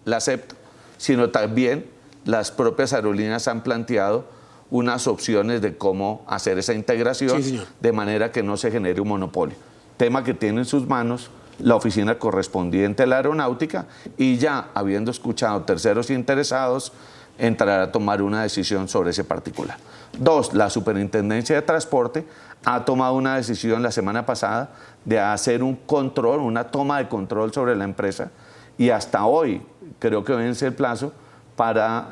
la acepta, sino también las propias aerolíneas han planteado unas opciones de cómo hacer esa integración, sí, de manera que no se genere un monopolio. Tema que tiene en sus manos la oficina correspondiente a la Aeronáutica, y ya habiendo escuchado terceros interesados, entrar a tomar una decisión sobre ese particular. Dos, la Superintendencia de Transporte ha tomado una decisión la semana pasada de hacer un control, una toma de control sobre la empresa, y hasta hoy creo que vence el plazo para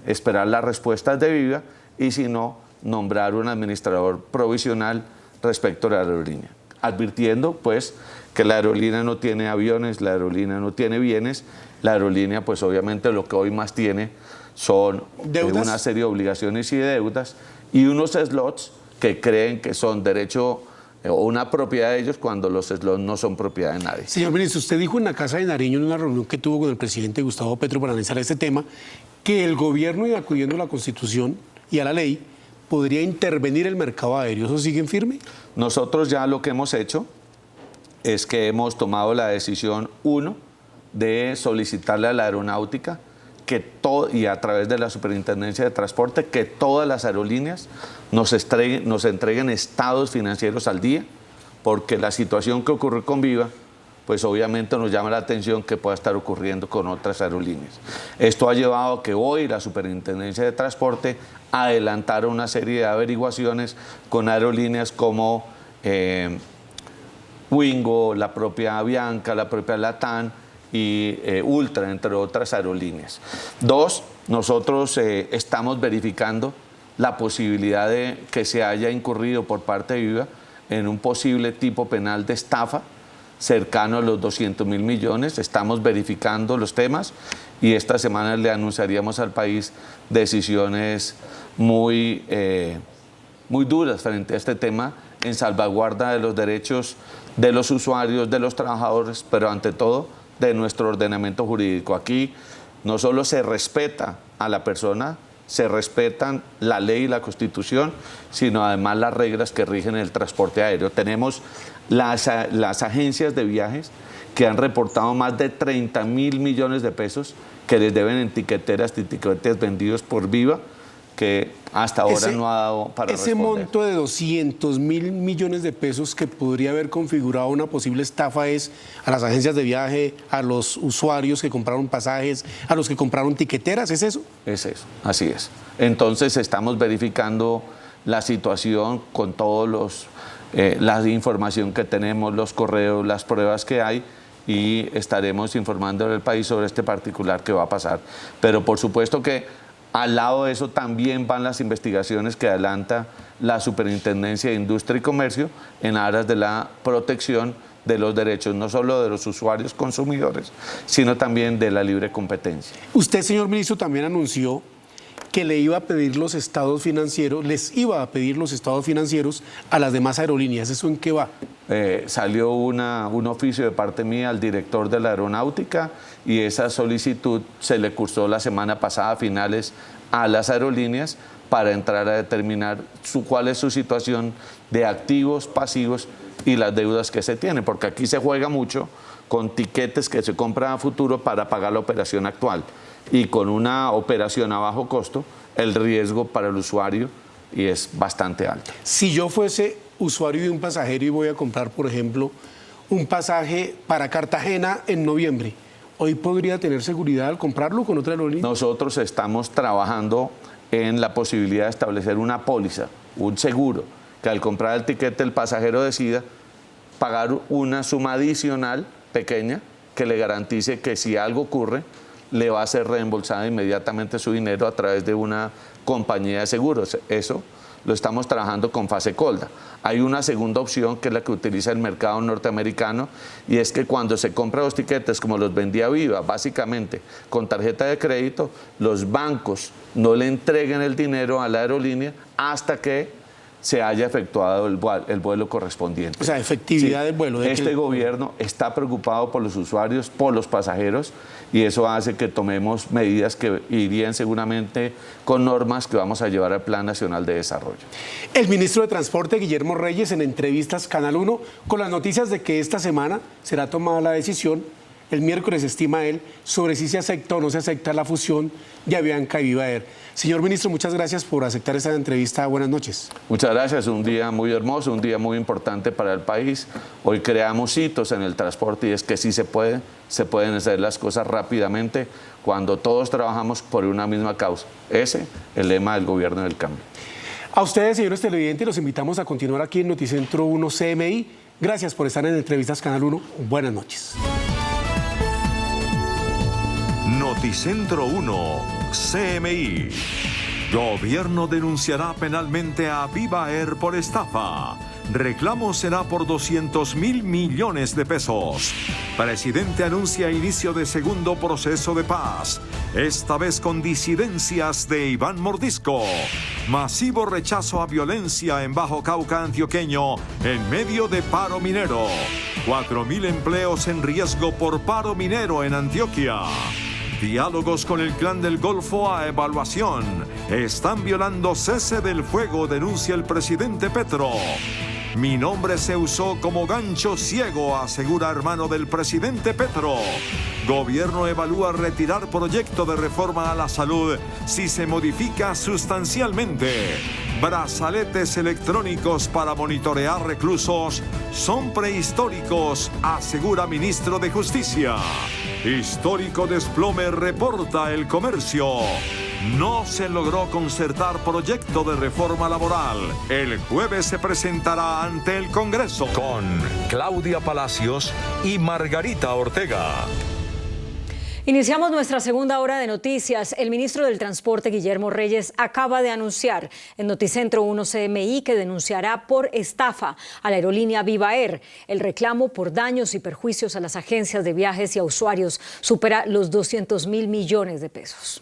esperar las respuestas de Viva y si no, nombrar un administrador provisional respecto a la aerolínea, advirtiendo pues que la aerolínea no tiene aviones, la aerolínea no tiene bienes, la aerolínea pues obviamente lo que hoy más tiene son una serie de obligaciones y deudas y unos slots que creen que son derecho o una propiedad de ellos cuando los slots no son propiedad de nadie. Señor ministro, usted dijo en la Casa de Nariño, en una reunión que tuvo con el presidente Gustavo Petro para analizar este tema, que el gobierno, y acudiendo a la Constitución y a la ley, podría intervenir el mercado aéreo. ¿Eso sigue en firme? Nosotros ya lo que hemos hecho es que hemos tomado la decisión, uno, de solicitarle a la aeronáutica y a través de la Superintendencia de Transporte que todas las aerolíneas nos entreguen estados financieros al día, porque la situación que ocurrió con Viva, pues obviamente nos llama la atención que pueda estar ocurriendo con otras aerolíneas. Esto ha llevado a que hoy la Superintendencia de Transporte adelantara una serie de averiguaciones con aerolíneas como Wingo, la propia Avianca, la propia LATAM y Ultra, entre otras aerolíneas. Dos, nosotros estamos verificando la posibilidad de que se haya incurrido por parte de Viva en un posible tipo penal de estafa cercano a los 200.000 millones. Estamos verificando los temas y esta semana le anunciaríamos al país decisiones muy duras frente a este tema en salvaguarda de los derechos de los usuarios, de los trabajadores, pero ante todo de nuestro ordenamiento jurídico. Aquí no solo se respeta a la persona, se respetan la ley y la Constitución, sino además las reglas que rigen el transporte aéreo. Tenemos las agencias de viajes que han reportado más de 30.000 millones de pesos que les deben en tiqueteras y tiquetes vendidos por Viva, que hasta ahora no ha dado para responder. Ese monto de 200.000 millones de pesos que podría haber configurado una posible estafa es a las agencias de viaje, a los usuarios que compraron pasajes, a los que compraron tiqueteras, ¿es eso? Es eso, así es. Entonces estamos verificando la situación con todos la información que tenemos, los correos, las pruebas que hay, y estaremos informando al país sobre este particular que va a pasar. Pero por supuesto que al lado de eso también van las investigaciones que adelanta la Superintendencia de Industria y Comercio en aras de la protección de los derechos, no solo de los usuarios consumidores, sino también de la libre competencia. Usted, señor ministro, también anunció que le iba a pedir los estados financieros, les iba a pedir los estados financieros a las demás aerolíneas. ¿Eso en qué va? Salió un oficio de parte mía al director de la aeronáutica y esa solicitud se le cursó la semana pasada a finales a las aerolíneas para entrar a determinar cuál es su situación de activos, pasivos y las deudas que se tienen, porque aquí se juega mucho con tiquetes que se compran a futuro para pagar la operación actual y con una operación a bajo costo el riesgo para el usuario y es bastante alto. Si yo fuese usuario de un pasajero y voy a comprar, por ejemplo, un pasaje para Cartagena en noviembre, ¿hoy podría tener seguridad al comprarlo con otra aerolínea? Nosotros estamos trabajando en la posibilidad de establecer una póliza, un seguro, que al comprar el tiquete el pasajero decida pagar una suma adicional pequeña que le garantice que si algo ocurre, le va a ser reembolsado inmediatamente su dinero a través de una compañía de seguros. Eso lo estamos trabajando con Fasecolda. Hay una segunda opción que es la que utiliza el mercado norteamericano y es que cuando se compran los tiquetes como los vendía Viva, básicamente con tarjeta de crédito, los bancos no le entreguen el dinero a la aerolínea hasta que se haya efectuado el vuelo correspondiente. O sea, efectividad del vuelo. Este gobierno está preocupado por los usuarios, por los pasajeros, y eso hace que tomemos medidas que irían seguramente con normas que vamos a llevar al Plan Nacional de Desarrollo. El ministro de Transporte, Guillermo Reyes, en entrevistas Canal 1, con las noticias de que esta semana será tomada la decisión El miércoles estima él sobre si se acepta o no se acepta la fusión de Avianca y Viva Air. Señor ministro, muchas gracias por aceptar esta entrevista. Buenas noches. Muchas gracias. Un día muy hermoso, un día muy importante para el país. Hoy creamos hitos en el transporte y es que sí se pueden hacer las cosas rápidamente cuando todos trabajamos por una misma causa. Ese es el lema del Gobierno del Cambio. A ustedes, señores televidentes, los invitamos a continuar aquí en Noticentro 1 CMI. Gracias por estar en Entrevistas Canal 1. Buenas noches. Noticentro 1 CMI. Gobierno denunciará penalmente a Viva Air por estafa. Reclamo será por 200.000 millones de pesos. Presidente anuncia inicio de segundo proceso de paz, esta vez con disidencias de Iván Mordisco. Masivo rechazo a violencia en Bajo Cauca antioqueño en medio de paro minero. 4.000 empleos en riesgo por paro minero en Antioquia. Diálogos con el Clan del Golfo a evaluación. Están violando cese del fuego, denuncia el presidente Petro. Mi nombre se usó como gancho ciego, asegura hermano del presidente Petro. Gobierno evalúa retirar proyecto de reforma a la salud si se modifica sustancialmente. Brazaletes electrónicos para monitorear reclusos son prehistóricos, asegura ministro de Justicia. Histórico desplome reporta El Comercio. No se logró concertar proyecto de reforma laboral. El jueves se presentará ante el Congreso. Con Claudia Palacios y Margarita Ortega. Iniciamos nuestra segunda hora de noticias. El ministro del Transporte, Guillermo Reyes, acaba de anunciar en Noticentro 1 CMI que denunciará por estafa a la aerolínea Viva Air. El reclamo por daños y perjuicios a las agencias de viajes y a usuarios supera los 200.000 millones de pesos.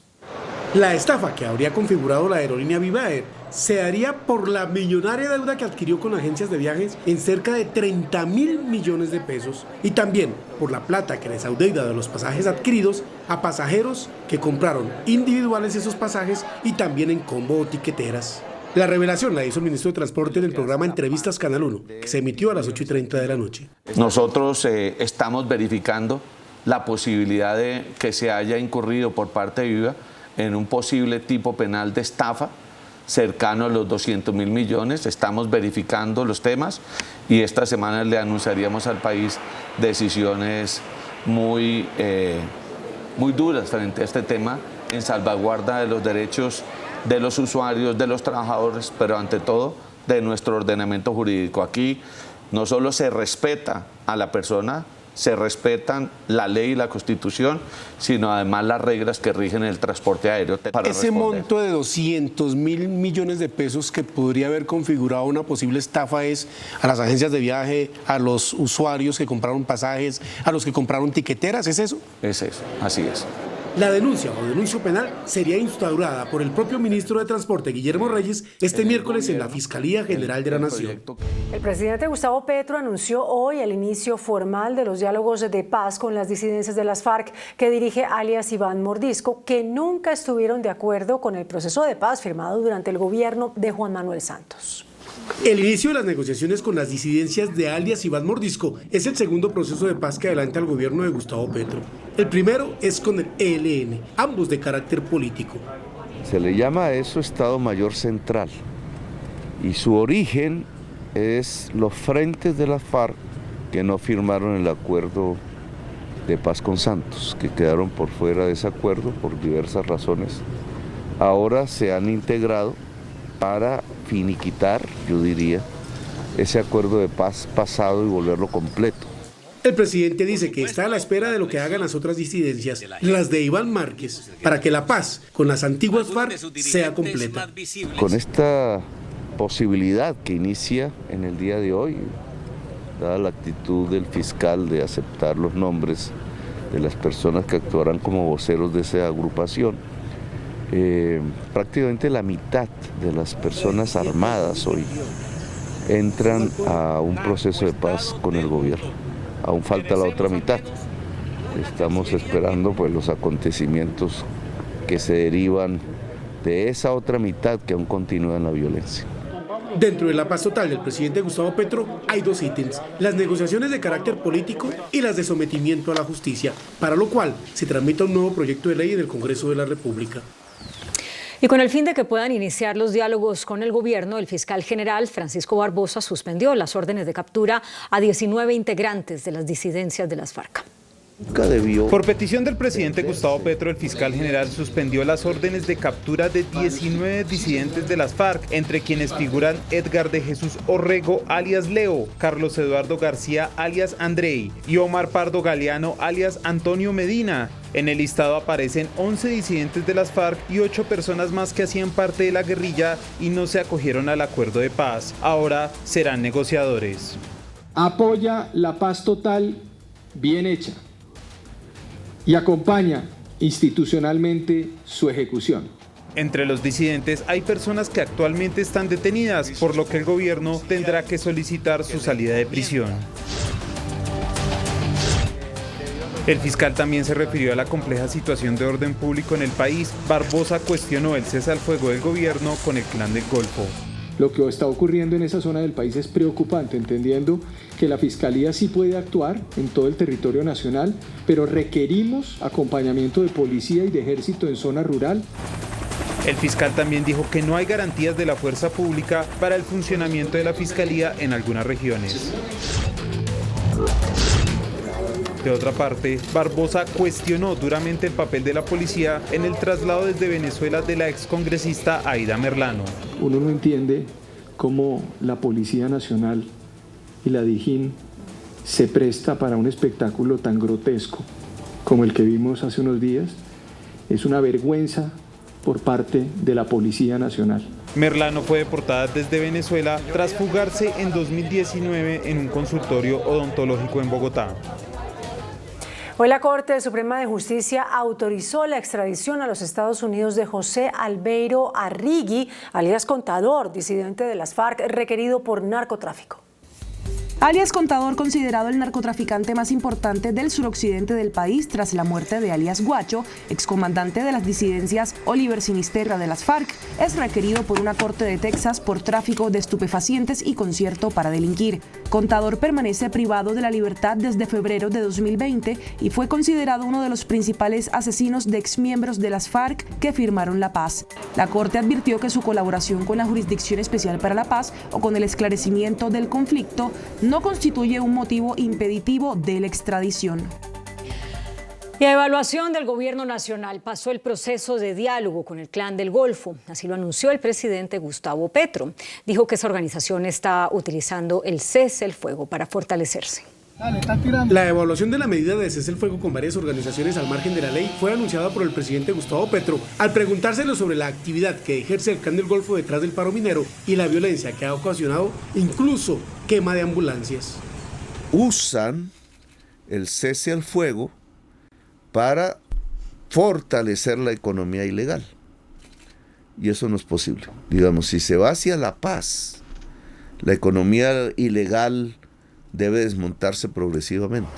La estafa que habría configurado la aerolínea Viva Air se haría por la millonaria deuda que adquirió con agencias de viajes en cerca de 30.000 millones de pesos y también por la plata que les adeuda de los pasajes adquiridos a pasajeros que compraron individuales esos pasajes y también en combo o tiqueteras. La revelación la hizo el ministro de Transporte en el programa Entrevistas Canal 1, que se emitió a las 8:30 de la noche. Nosotros estamos verificando la posibilidad de que se haya incurrido por parte de Viva en un posible tipo penal de estafa cercano a los 200.000 millones. Estamos verificando los temas y esta semana le anunciaríamos al país decisiones muy duras frente a este tema en salvaguarda de los derechos de los usuarios, de los trabajadores, pero ante todo de nuestro ordenamiento jurídico. Aquí no solo se respeta a la persona, se respetan la ley y la Constitución, sino además las reglas que rigen el transporte aéreo. Ese monto de 200.000 millones de pesos que podría haber configurado una posible estafa es a las agencias de viaje, a los usuarios que compraron pasajes, a los que compraron tiqueteras, ¿es eso? Es eso, así es. La denuncia o denuncio penal sería instaurada por el propio ministro de Transporte, Guillermo Reyes, este miércoles en la Fiscalía General de la Nación. El presidente Gustavo Petro anunció hoy el inicio formal de los diálogos de paz con las disidencias de las FARC que dirige alias Iván Mordisco, que nunca estuvieron de acuerdo con el proceso de paz firmado durante el gobierno de Juan Manuel Santos. El inicio de las negociaciones con las disidencias de alias Iván Mordisco es el segundo proceso de paz que adelanta el gobierno de Gustavo Petro. El primero es con el ELN, ambos de carácter político. Se le llama a eso Estado Mayor Central y su origen es los frentes de las FARC que no firmaron el acuerdo de paz con Santos, que quedaron por fuera de ese acuerdo por diversas razones. Ahora se han integrado para finiquitar, yo diría, ese acuerdo de paz pasado y volverlo completo. El presidente dice que está a la espera de lo que hagan las otras disidencias, las de Iván Márquez, para que la paz con las antiguas FARC sea completa. Con esta posibilidad que inicia en el día de hoy, dada la actitud del fiscal de aceptar los nombres de las personas que actuarán como voceros de esa agrupación, prácticamente la mitad de las personas armadas hoy entran a un proceso de paz con el gobierno. Aún falta la otra mitad. Estamos esperando pues los acontecimientos que se derivan de esa otra mitad que aún continúa en la violencia. Dentro de la paz total del presidente Gustavo Petro hay dos ítems, las negociaciones de carácter político y las de sometimiento a la justicia, para lo cual se tramita un nuevo proyecto de ley en el Congreso de la República. Y con el fin de que puedan iniciar los diálogos con el gobierno, el fiscal general Francisco Barbosa suspendió las órdenes de captura a 19 integrantes de las disidencias de las FARC. Por petición del presidente Gustavo Petro, el fiscal general suspendió las órdenes de captura de 19 disidentes de las FARC, entre quienes figuran Edgar de Jesús Orrego, alias Leo, Carlos Eduardo García, alias Andrei, y Omar Pardo Galeano, alias Antonio Medina. En el listado aparecen 11 disidentes de las FARC y 8 personas más que hacían parte de la guerrilla y no se acogieron al acuerdo de paz. Ahora serán negociadores. Apoya la paz total bien hecha y acompaña institucionalmente su ejecución. Entre los disidentes hay personas que actualmente están detenidas, por lo que el gobierno tendrá que solicitar su salida de prisión. El fiscal también se refirió a la compleja situación de orden público en el país. Barbosa cuestionó el cese al fuego del gobierno con el Clan del Golfo. Lo que está ocurriendo en esa zona del país es preocupante, entendiendo que la Fiscalía sí puede actuar en todo el territorio nacional, pero requerimos acompañamiento de policía y de ejército en zona rural. El fiscal también dijo que no hay garantías de la fuerza pública para el funcionamiento de la Fiscalía en algunas regiones. De otra parte, Barbosa cuestionó duramente el papel de la policía en el traslado desde Venezuela de la excongresista Aida Merlano. Uno no entiende cómo la Policía Nacional y la Dijín se presta para un espectáculo tan grotesco como el que vimos hace unos días. Es una vergüenza por parte de la Policía Nacional. Merlano fue deportada desde Venezuela tras fugarse en 2019 en un consultorio odontológico en Bogotá. Hoy la Corte Suprema de Justicia autorizó la extradición a los Estados Unidos de José Albeiro Arrigui, alias Contador, disidente de las FARC, requerido por narcotráfico. Alias Contador, considerado el narcotraficante más importante del suroccidente del país tras la muerte de alias Guacho, excomandante de las disidencias Oliver Sinisterra de las FARC, es requerido por una corte de Texas por tráfico de estupefacientes y concierto para delinquir. Contador permanece privado de la libertad desde febrero de 2020 y fue considerado uno de los principales asesinos de exmiembros de las FARC que firmaron la paz. La Corte advirtió que su colaboración con la Jurisdicción Especial para la Paz o con el esclarecimiento del conflicto no constituye un motivo impeditivo de la extradición. Y a evaluación del gobierno nacional pasó el proceso de diálogo con el Clan del Golfo. Así lo anunció el presidente Gustavo Petro. Dijo que esa organización está utilizando el cese el fuego para fortalecerse. La evaluación de la medida de cese el fuego con varias organizaciones al margen de la ley fue anunciada por el presidente Gustavo Petro al preguntárselo sobre la actividad que ejerce el Clan del Golfo detrás del paro minero y la violencia que ha ocasionado incluso quema de ambulancias. Usan el cese al fuego para fortalecer la economía ilegal. Y eso no es posible. Digamos, si se va hacia la paz, la economía ilegal debe desmontarse progresivamente.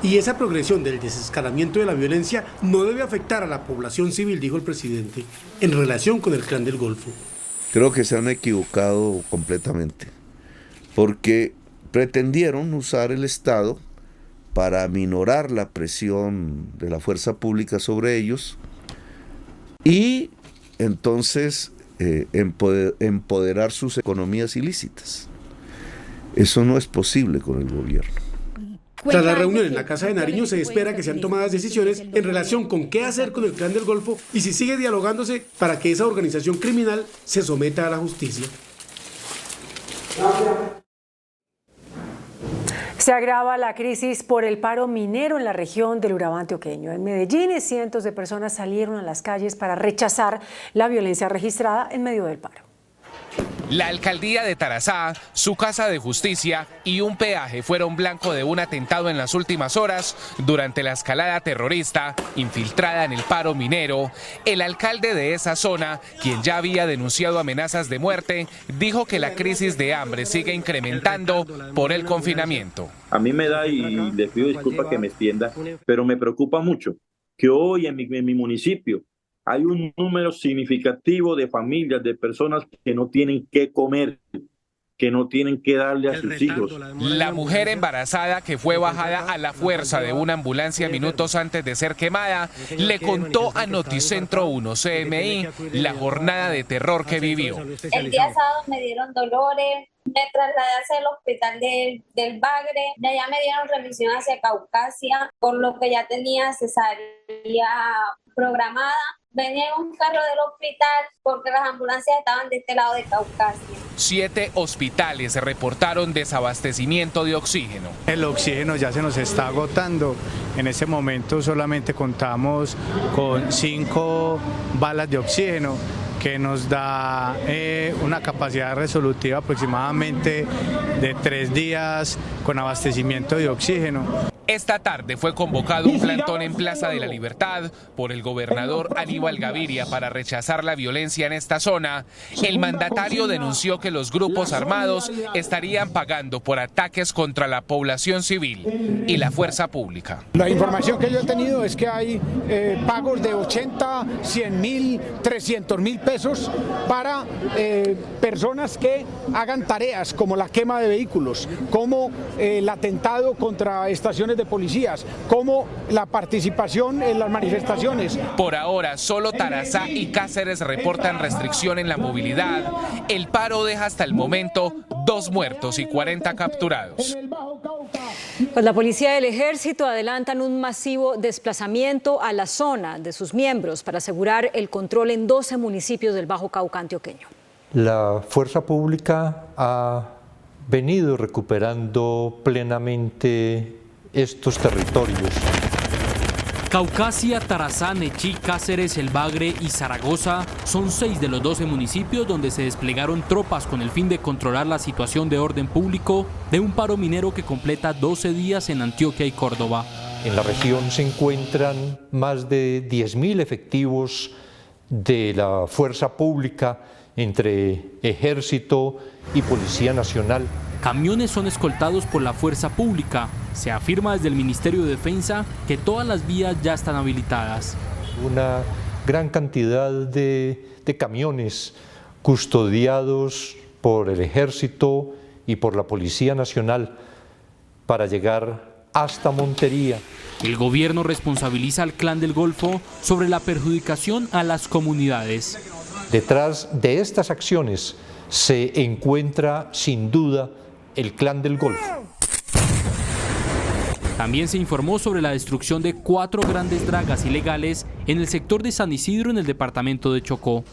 Y esa progresión del desescalamiento de la violencia no debe afectar a la población civil, dijo el presidente, en relación con el Clan del Golfo. Creo que se han equivocado completamente, porque pretendieron usar el Estado para aminorar la presión de la fuerza pública sobre ellos y entonces empoderar sus economías ilícitas. Eso no es posible con el gobierno. Tras la reunión en la Casa de Nariño se espera que sean tomadas decisiones en relación con qué hacer con el Clan del Golfo y si sigue dialogándose para que esa organización criminal se someta a la justicia. Se agrava la crisis por el paro minero en la región del Urabá antioqueño. En Medellín, cientos de personas salieron a las calles para rechazar la violencia registrada en medio del paro. La alcaldía de Tarazá, su casa de justicia y un peaje fueron blanco de un atentado en las últimas horas durante la escalada terrorista infiltrada en el paro minero. El alcalde de esa zona, quien ya había denunciado amenazas de muerte, dijo que la crisis de hambre sigue incrementando por el confinamiento. A mí me da, y les pido disculpas que me extienda, pero me preocupa mucho que hoy en mi municipio hay un número significativo de familias, de personas que no tienen qué comer, que no tienen que darle a sus hijos. La mujer embarazada que fue bajada a la fuerza de una ambulancia minutos antes de ser quemada le contó a Noticentro 1 CMI la jornada de terror que vivió. El día sábado me dieron dolores, me trasladé hacia el hospital del Bagre, de allá me dieron remisión hacia Caucasia, por lo que ya tenía cesárea programada. Venía en un carro del hospital porque las ambulancias estaban de este lado de Caucasia. 7 hospitales reportaron desabastecimiento de oxígeno. El oxígeno ya se nos está agotando. En este momento solamente contamos con 5 balas de oxígeno, que nos da una capacidad resolutiva aproximadamente de 3 días con abastecimiento de oxígeno. Esta tarde fue convocado un plantón en Plaza de la Libertad por el gobernador Aníbal Gaviria para rechazar la violencia en esta zona. El mandatario denunció que los grupos armados estarían pagando por ataques contra la población civil y la fuerza pública. La información que yo he tenido es que hay pagos de 80, 100 mil, 300 mil pesos para personas que hagan tareas como la quema de vehículos, como el atentado contra estaciones de policías, como la participación en las manifestaciones. Por ahora, solo Tarazá y Cáceres reportan restricción en la movilidad. El paro deja hasta el momento 2 muertos y 40 capturados. Pues la policía y el ejército adelantan un masivo desplazamiento a la zona de sus miembros para asegurar el control en 12 municipios del Bajo Cauca antioqueño. La fuerza pública ha venido recuperando plenamente estos territorios. Caucasia, Tarazá, Nechí, Cáceres, El Bagre y Zaragoza son 6 de los 12 municipios donde se desplegaron tropas con el fin de controlar la situación de orden público de un paro minero que completa 12 días en Antioquia y Córdoba. En la región se encuentran más de 10.000 efectivos de la fuerza pública entre Ejército y Policía Nacional. Camiones son escoltados por la fuerza pública. Se afirma desde el Ministerio de Defensa que todas las vías ya están habilitadas. Una gran cantidad de camiones custodiados por el Ejército y por la Policía Nacional para llegar hasta Montería. El gobierno responsabiliza al Clan del Golfo sobre la perjudicación a las comunidades. Detrás de estas acciones se encuentra sin duda el Clan del Golfo. También se informó sobre la destrucción de 4 grandes dragas ilegales en el sector de San Isidro, en el departamento de Chocó.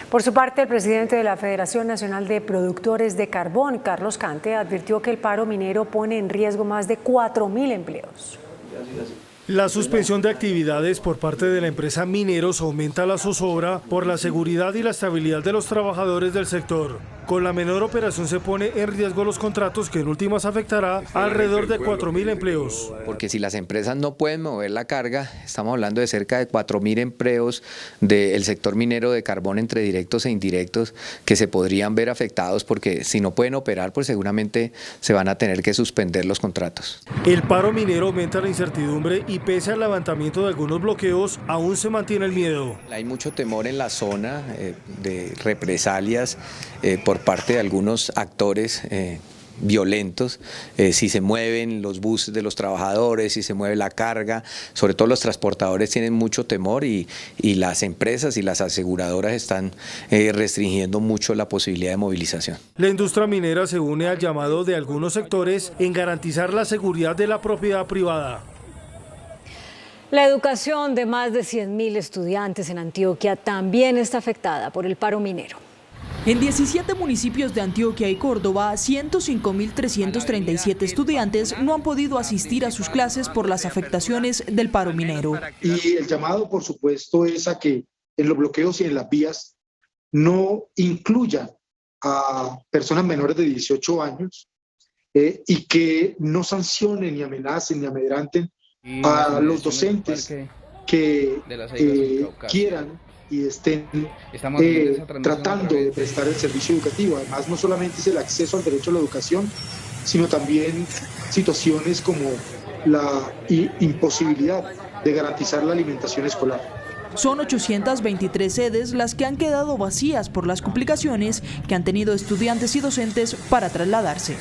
Por su parte, el presidente de la Federación Nacional de Productores de Carbón, Carlos Cante, advirtió que el paro minero pone en riesgo más de 4.000 empleos. La suspensión de actividades por parte de la empresa Mineros aumenta la zozobra por la seguridad y la estabilidad de los trabajadores del sector. Con la menor operación se pone en riesgo los contratos, que en últimas afectará alrededor de 4.000 empleos. Porque si las empresas no pueden mover la carga, estamos hablando de cerca de 4.000 empleos del sector minero de carbón entre directos e indirectos que se podrían ver afectados, porque si no pueden operar, pues seguramente se van a tener que suspender los contratos. El paro minero aumenta la incertidumbre y pese al levantamiento de algunos bloqueos, aún se mantiene el miedo. Hay mucho temor en la zona de represalias por parte de algunos actores violentos, si se mueven los buses de los trabajadores, si se mueve la carga, sobre todo los transportadores tienen mucho temor y las empresas y las aseguradoras están restringiendo mucho la posibilidad de movilización. La industria minera se une al llamado de algunos sectores en garantizar la seguridad de la propiedad privada. La educación de más de 100.000 estudiantes en Antioquia también está afectada por el paro minero. En 17 municipios de Antioquia y Córdoba, 105.337 estudiantes no han podido asistir a sus clases por las afectaciones del paro minero. Y el llamado, por supuesto, es a que en los bloqueos y en las vías no incluyan a personas menores de 18 años y que no sancionen ni amenacen ni amedranten a los docentes que quieran y estén tratando de prestar el servicio educativo. Además, no solamente es el acceso al derecho a la educación, sino también situaciones como la imposibilidad de garantizar la alimentación escolar. Son 823 sedes las que han quedado vacías por las complicaciones que han tenido estudiantes y docentes para trasladarse.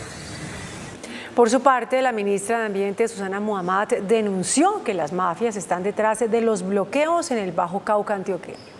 Por su parte, la ministra de Ambiente, Susana Muhammad, denunció que las mafias están detrás de los bloqueos en el Bajo Cauca antioqueño.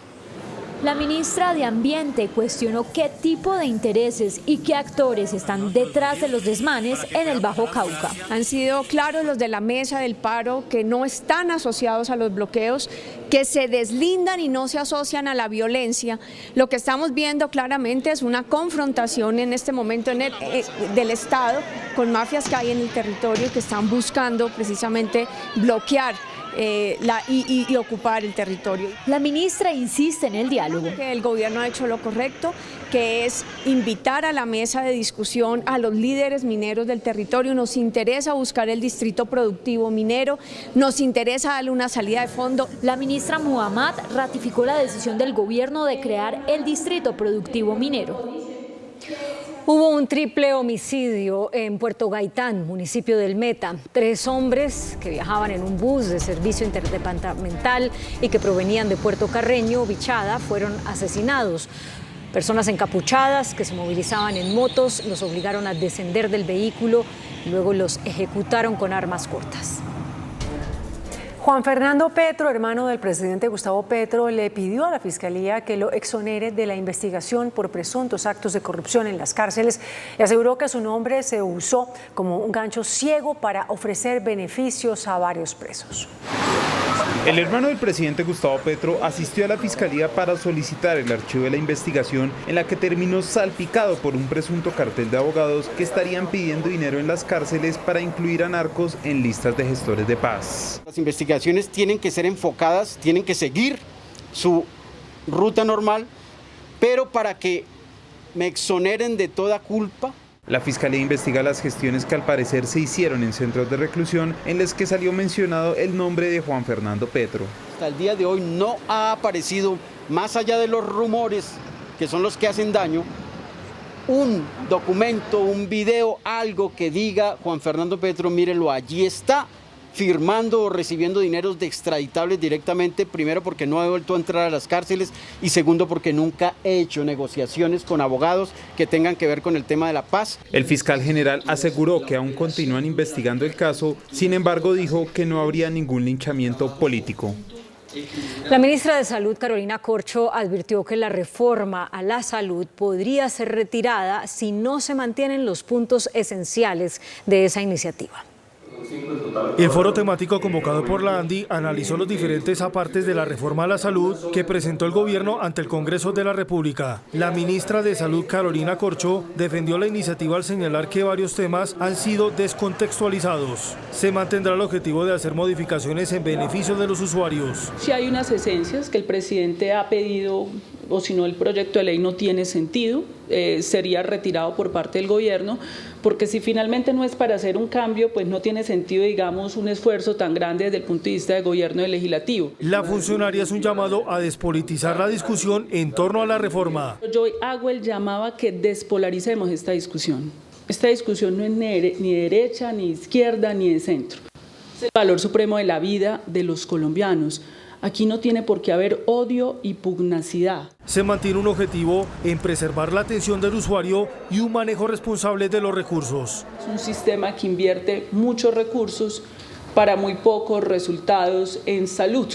La ministra de Ambiente cuestionó qué tipo de intereses y qué actores están detrás de los desmanes en el Bajo Cauca. Han sido claros los de la mesa del paro que no están asociados a los bloqueos, que se deslindan y no se asocian a la violencia. Lo que estamos viendo claramente es una confrontación en este momento del Estado con mafias que hay en el territorio que están buscando precisamente bloquear y ocupar el territorio. La ministra insiste en el diálogo. El gobierno ha hecho lo correcto, que es invitar a la mesa de discusión a los líderes mineros del territorio. Nos interesa buscar el distrito productivo minero, nos interesa darle una salida de fondo. La ministra Muhammad ratificó la decisión del gobierno de crear el distrito productivo minero. Hubo un triple homicidio en Puerto Gaitán, municipio del Meta. 3 hombres que viajaban en un bus de servicio interdepartamental y que provenían de Puerto Carreño, Bichada, fueron asesinados. Personas encapuchadas que se movilizaban en motos los obligaron a descender del vehículo y luego los ejecutaron con armas cortas. Juan Fernando Petro, hermano del presidente Gustavo Petro, le pidió a la Fiscalía que lo exonere de la investigación por presuntos actos de corrupción en las cárceles y aseguró que su nombre se usó como un gancho ciego para ofrecer beneficios a varios presos. El hermano del presidente Gustavo Petro asistió a la Fiscalía para solicitar el archivo de la investigación en la que terminó salpicado por un presunto cartel de abogados que estarían pidiendo dinero en las cárceles para incluir a narcos en listas de gestores de paz. Las investigaciones tienen que ser enfocadas, tienen que seguir su ruta normal, pero para que me exoneren de toda culpa. La Fiscalía investiga las gestiones que al parecer se hicieron en centros de reclusión en las que salió mencionado el nombre de Juan Fernando Petro. Hasta el día de hoy no ha aparecido, más allá de los rumores que son los que hacen daño, un documento, un video, algo que diga Juan Fernando Petro, mírelo, allí está, firmando o recibiendo dineros de extraditables directamente, primero porque no he vuelto a entrar a las cárceles y segundo porque nunca he hecho negociaciones con abogados que tengan que ver con el tema de la paz. El fiscal general aseguró que aún continúan investigando el caso, sin embargo dijo que no habría ningún linchamiento político. La ministra de Salud, Carolina Corcho, advirtió que la reforma a la salud podría ser retirada si no se mantienen los puntos esenciales de esa iniciativa. El foro temático convocado por la ANDI analizó los diferentes apartes de la reforma a la salud que presentó el gobierno ante el Congreso de la República. La ministra de Salud, Carolina Corcho, defendió la iniciativa al señalar que varios temas han sido descontextualizados. Se mantendrá el objetivo de hacer modificaciones en beneficio de los usuarios. Si hay unas esencias que el presidente ha pedido, o si no el proyecto de ley no tiene sentido, sería retirado por parte del gobierno, porque si finalmente no es para hacer un cambio, pues no tiene sentido, digamos, un esfuerzo tan grande desde el punto de vista del gobierno y legislativo. La funcionaria es un llamado a despolitizar la discusión en torno a la reforma. Yo hago el llamado a que despolaricemos esta discusión. Esta discusión no es ni derecha, ni izquierda, ni de centro. Es el valor supremo de la vida de los colombianos. Aquí no tiene por qué haber odio y pugnacidad. Se mantiene un objetivo en preservar la atención del usuario y un manejo responsable de los recursos. Es un sistema que invierte muchos recursos para muy pocos resultados en salud.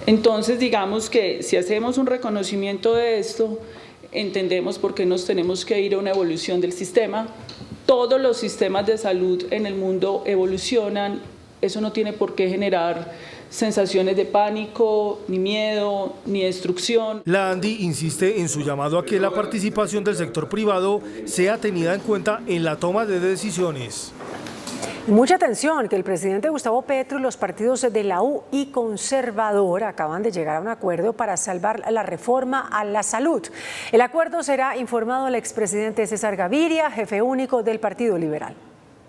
Entonces, digamos que si hacemos un reconocimiento de esto, entendemos por qué nos tenemos que ir a una evolución del sistema. Todos los sistemas de salud en el mundo evolucionan. Eso no tiene por qué generar sensaciones de pánico, ni miedo, ni destrucción. La ANDI insiste en su llamado a que la participación del sector privado sea tenida en cuenta en la toma de decisiones. Mucha atención, que el presidente Gustavo Petro y los partidos de la U y Conservador acaban de llegar a un acuerdo para salvar la reforma a la salud. El acuerdo será informado al expresidente César Gaviria, jefe único del Partido Liberal.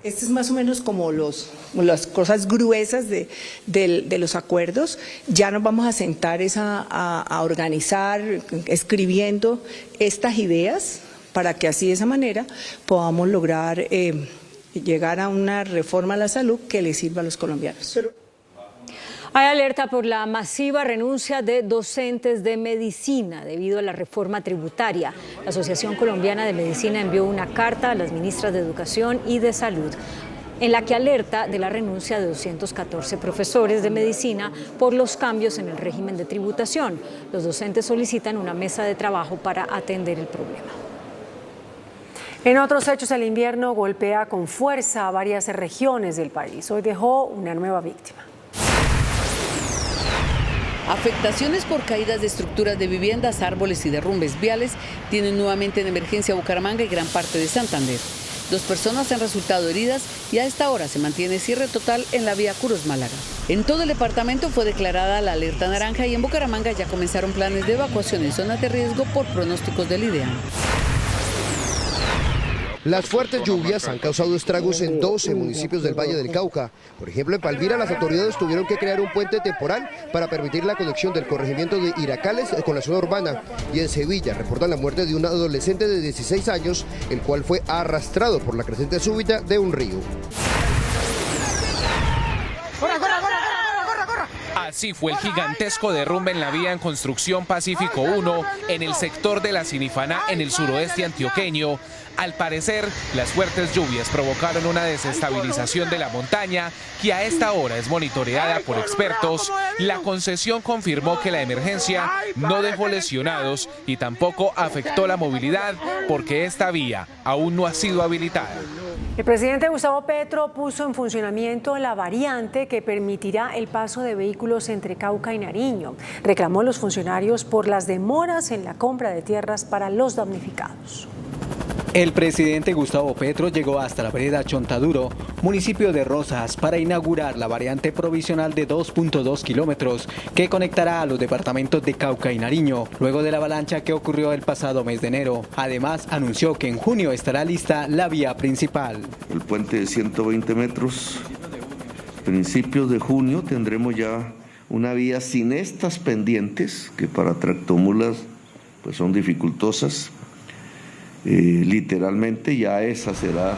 Este es más o menos como las cosas gruesas de los acuerdos. Ya nos vamos a sentar a organizar, escribiendo estas ideas para que así de esa manera podamos lograr llegar a una reforma a la salud que le sirva a los colombianos. Hay alerta por la masiva renuncia de docentes de medicina debido a la reforma tributaria. La Asociación Colombiana de Medicina envió una carta a las ministras de Educación y de Salud, en la que alerta de la renuncia de 214 profesores de medicina por los cambios en el régimen de tributación. Los docentes solicitan una mesa de trabajo para atender el problema. En otros hechos, el invierno golpea con fuerza a varias regiones del país. Hoy dejó una nueva víctima. Afectaciones por caídas de estructuras de viviendas, árboles y derrumbes viales tienen nuevamente en emergencia Bucaramanga y gran parte de Santander. 2 personas han resultado heridas y a esta hora se mantiene cierre total en la vía Curos-Málaga. En todo el departamento fue declarada la alerta naranja y en Bucaramanga ya comenzaron planes de evacuación en zonas de riesgo por pronósticos del IDEAM. Las fuertes lluvias han causado estragos en 12 municipios del Valle del Cauca. Por ejemplo, en Palmira las autoridades tuvieron que crear un puente temporal para permitir la conexión del corregimiento de Iracales con la zona urbana. Y en Sevilla reportan la muerte de un adolescente de 16 años, el cual fue arrastrado por la creciente súbita de un río. Así fue el gigantesco derrumbe en la vía en construcción Pacífico 1 en el sector de la Sinifaná en el suroeste antioqueño. Al parecer, las fuertes lluvias provocaron una desestabilización de la montaña que a esta hora es monitoreada por expertos. La concesión confirmó que la emergencia no dejó lesionados y tampoco afectó la movilidad porque esta vía aún no ha sido habilitada. El presidente Gustavo Petro puso en funcionamiento la variante que permitirá el paso de vehículos entre Cauca y Nariño. Reclamó a los funcionarios por las demoras en la compra de tierras para los damnificados. El presidente Gustavo Petro llegó hasta la vereda Chontaduro, municipio de Rosas, para inaugurar la variante provisional de 2.2 kilómetros que conectará a los departamentos de Cauca y Nariño, luego de la avalancha que ocurrió el pasado mes de enero. Además, anunció que en junio estará lista la vía principal. El puente de 120 metros, principios de junio tendremos ya una vía sin estas pendientes, que para tractomulas pues son dificultosas. Literalmente ya esa será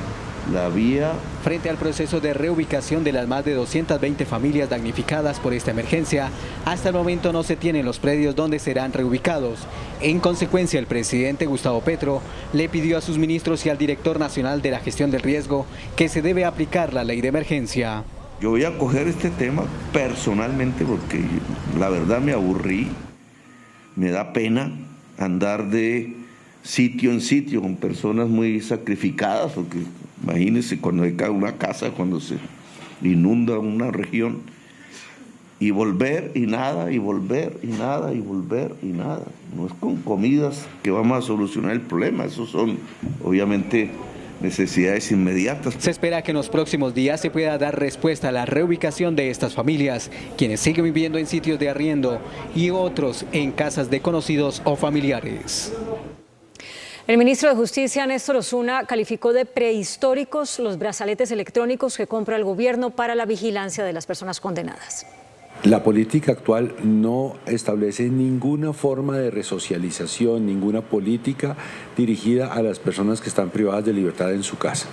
la vía. Frente al proceso de reubicación de las más de 220 familias damnificadas por esta emergencia, hasta el momento no se tienen los predios donde serán reubicados. En consecuencia, el presidente Gustavo Petro le pidió a sus ministros y al director nacional de la gestión del riesgo que se debe aplicar la ley de emergencia. Yo voy a coger este tema personalmente porque la verdad me aburrí, me da pena andar de sitio en sitio con personas muy sacrificadas, porque imagínense cuando se cae una casa, cuando se inunda una región, y volver y nada, y volver y nada, y volver y nada. No es con comidas que vamos a solucionar el problema, esos son obviamente necesidades inmediatas. Se espera que en los próximos días se pueda dar respuesta a la reubicación de estas familias, quienes siguen viviendo en sitios de arriendo y otros en casas de conocidos o familiares. El ministro de Justicia, Néstor Osuna, calificó de prehistóricos los brazaletes electrónicos que compra el gobierno para la vigilancia de las personas condenadas. La política actual no establece ninguna forma de resocialización, ninguna política dirigida a las personas que están privadas de libertad en su casa.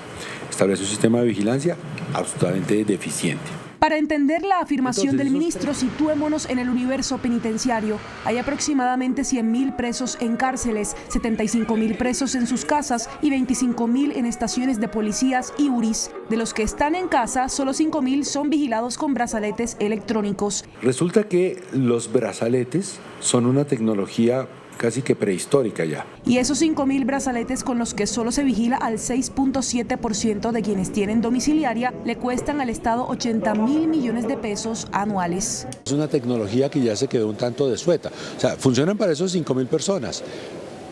Establece un sistema de vigilancia absolutamente deficiente. Para entender la afirmación del ministro, situémonos en el universo penitenciario. Hay aproximadamente 100.000 presos en cárceles, 75.000 presos en sus casas y 25.000 en estaciones de policías y URIs. De los que están en casa, solo 5.000 son vigilados con brazaletes electrónicos. Resulta que los brazaletes son una tecnología casi que prehistórica ya. Y esos 5.000 brazaletes con los que solo se vigila al 6.7% de quienes tienen domiciliaria le cuestan al Estado 80.000 millones de pesos anuales. Es una tecnología que ya se quedó un tanto desueta. O sea, funcionan para esos 5.000 personas.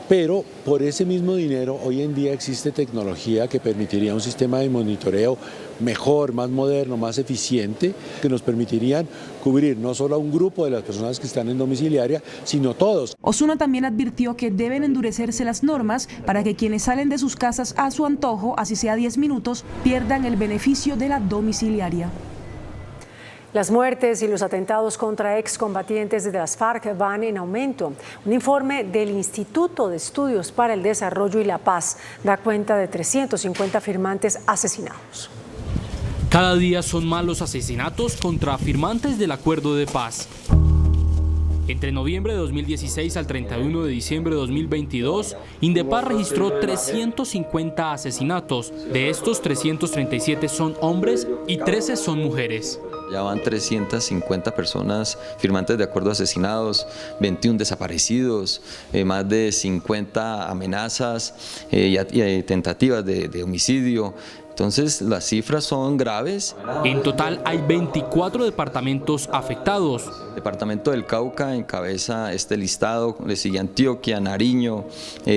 Pero por ese mismo dinero hoy en día existe tecnología que permitiría un sistema de monitoreo mejor, más moderno, más eficiente, que nos permitirían cubrir no solo a un grupo de las personas que están en domiciliaria, sino todos. Osuna también advirtió que deben endurecerse las normas para que quienes salen de sus casas a su antojo, así sea 10 minutos, pierdan el beneficio de la domiciliaria. Las muertes y los atentados contra excombatientes de las FARC van en aumento. Un informe del Instituto de Estudios para el Desarrollo y la Paz da cuenta de 350 firmantes asesinados. Cada día son más los asesinatos contra firmantes del acuerdo de paz. Entre noviembre de 2016 al 31 de diciembre de 2022, Indepaz registró 350 asesinatos. De estos, 337 son hombres y 13 son mujeres. Ya van 350 personas firmantes de acuerdo asesinados, 21 desaparecidos, más de 50 amenazas y tentativas de homicidio. Entonces las cifras son graves. En total hay 24 departamentos afectados. El departamento del Cauca encabeza este listado, le sigue Antioquia, Nariño,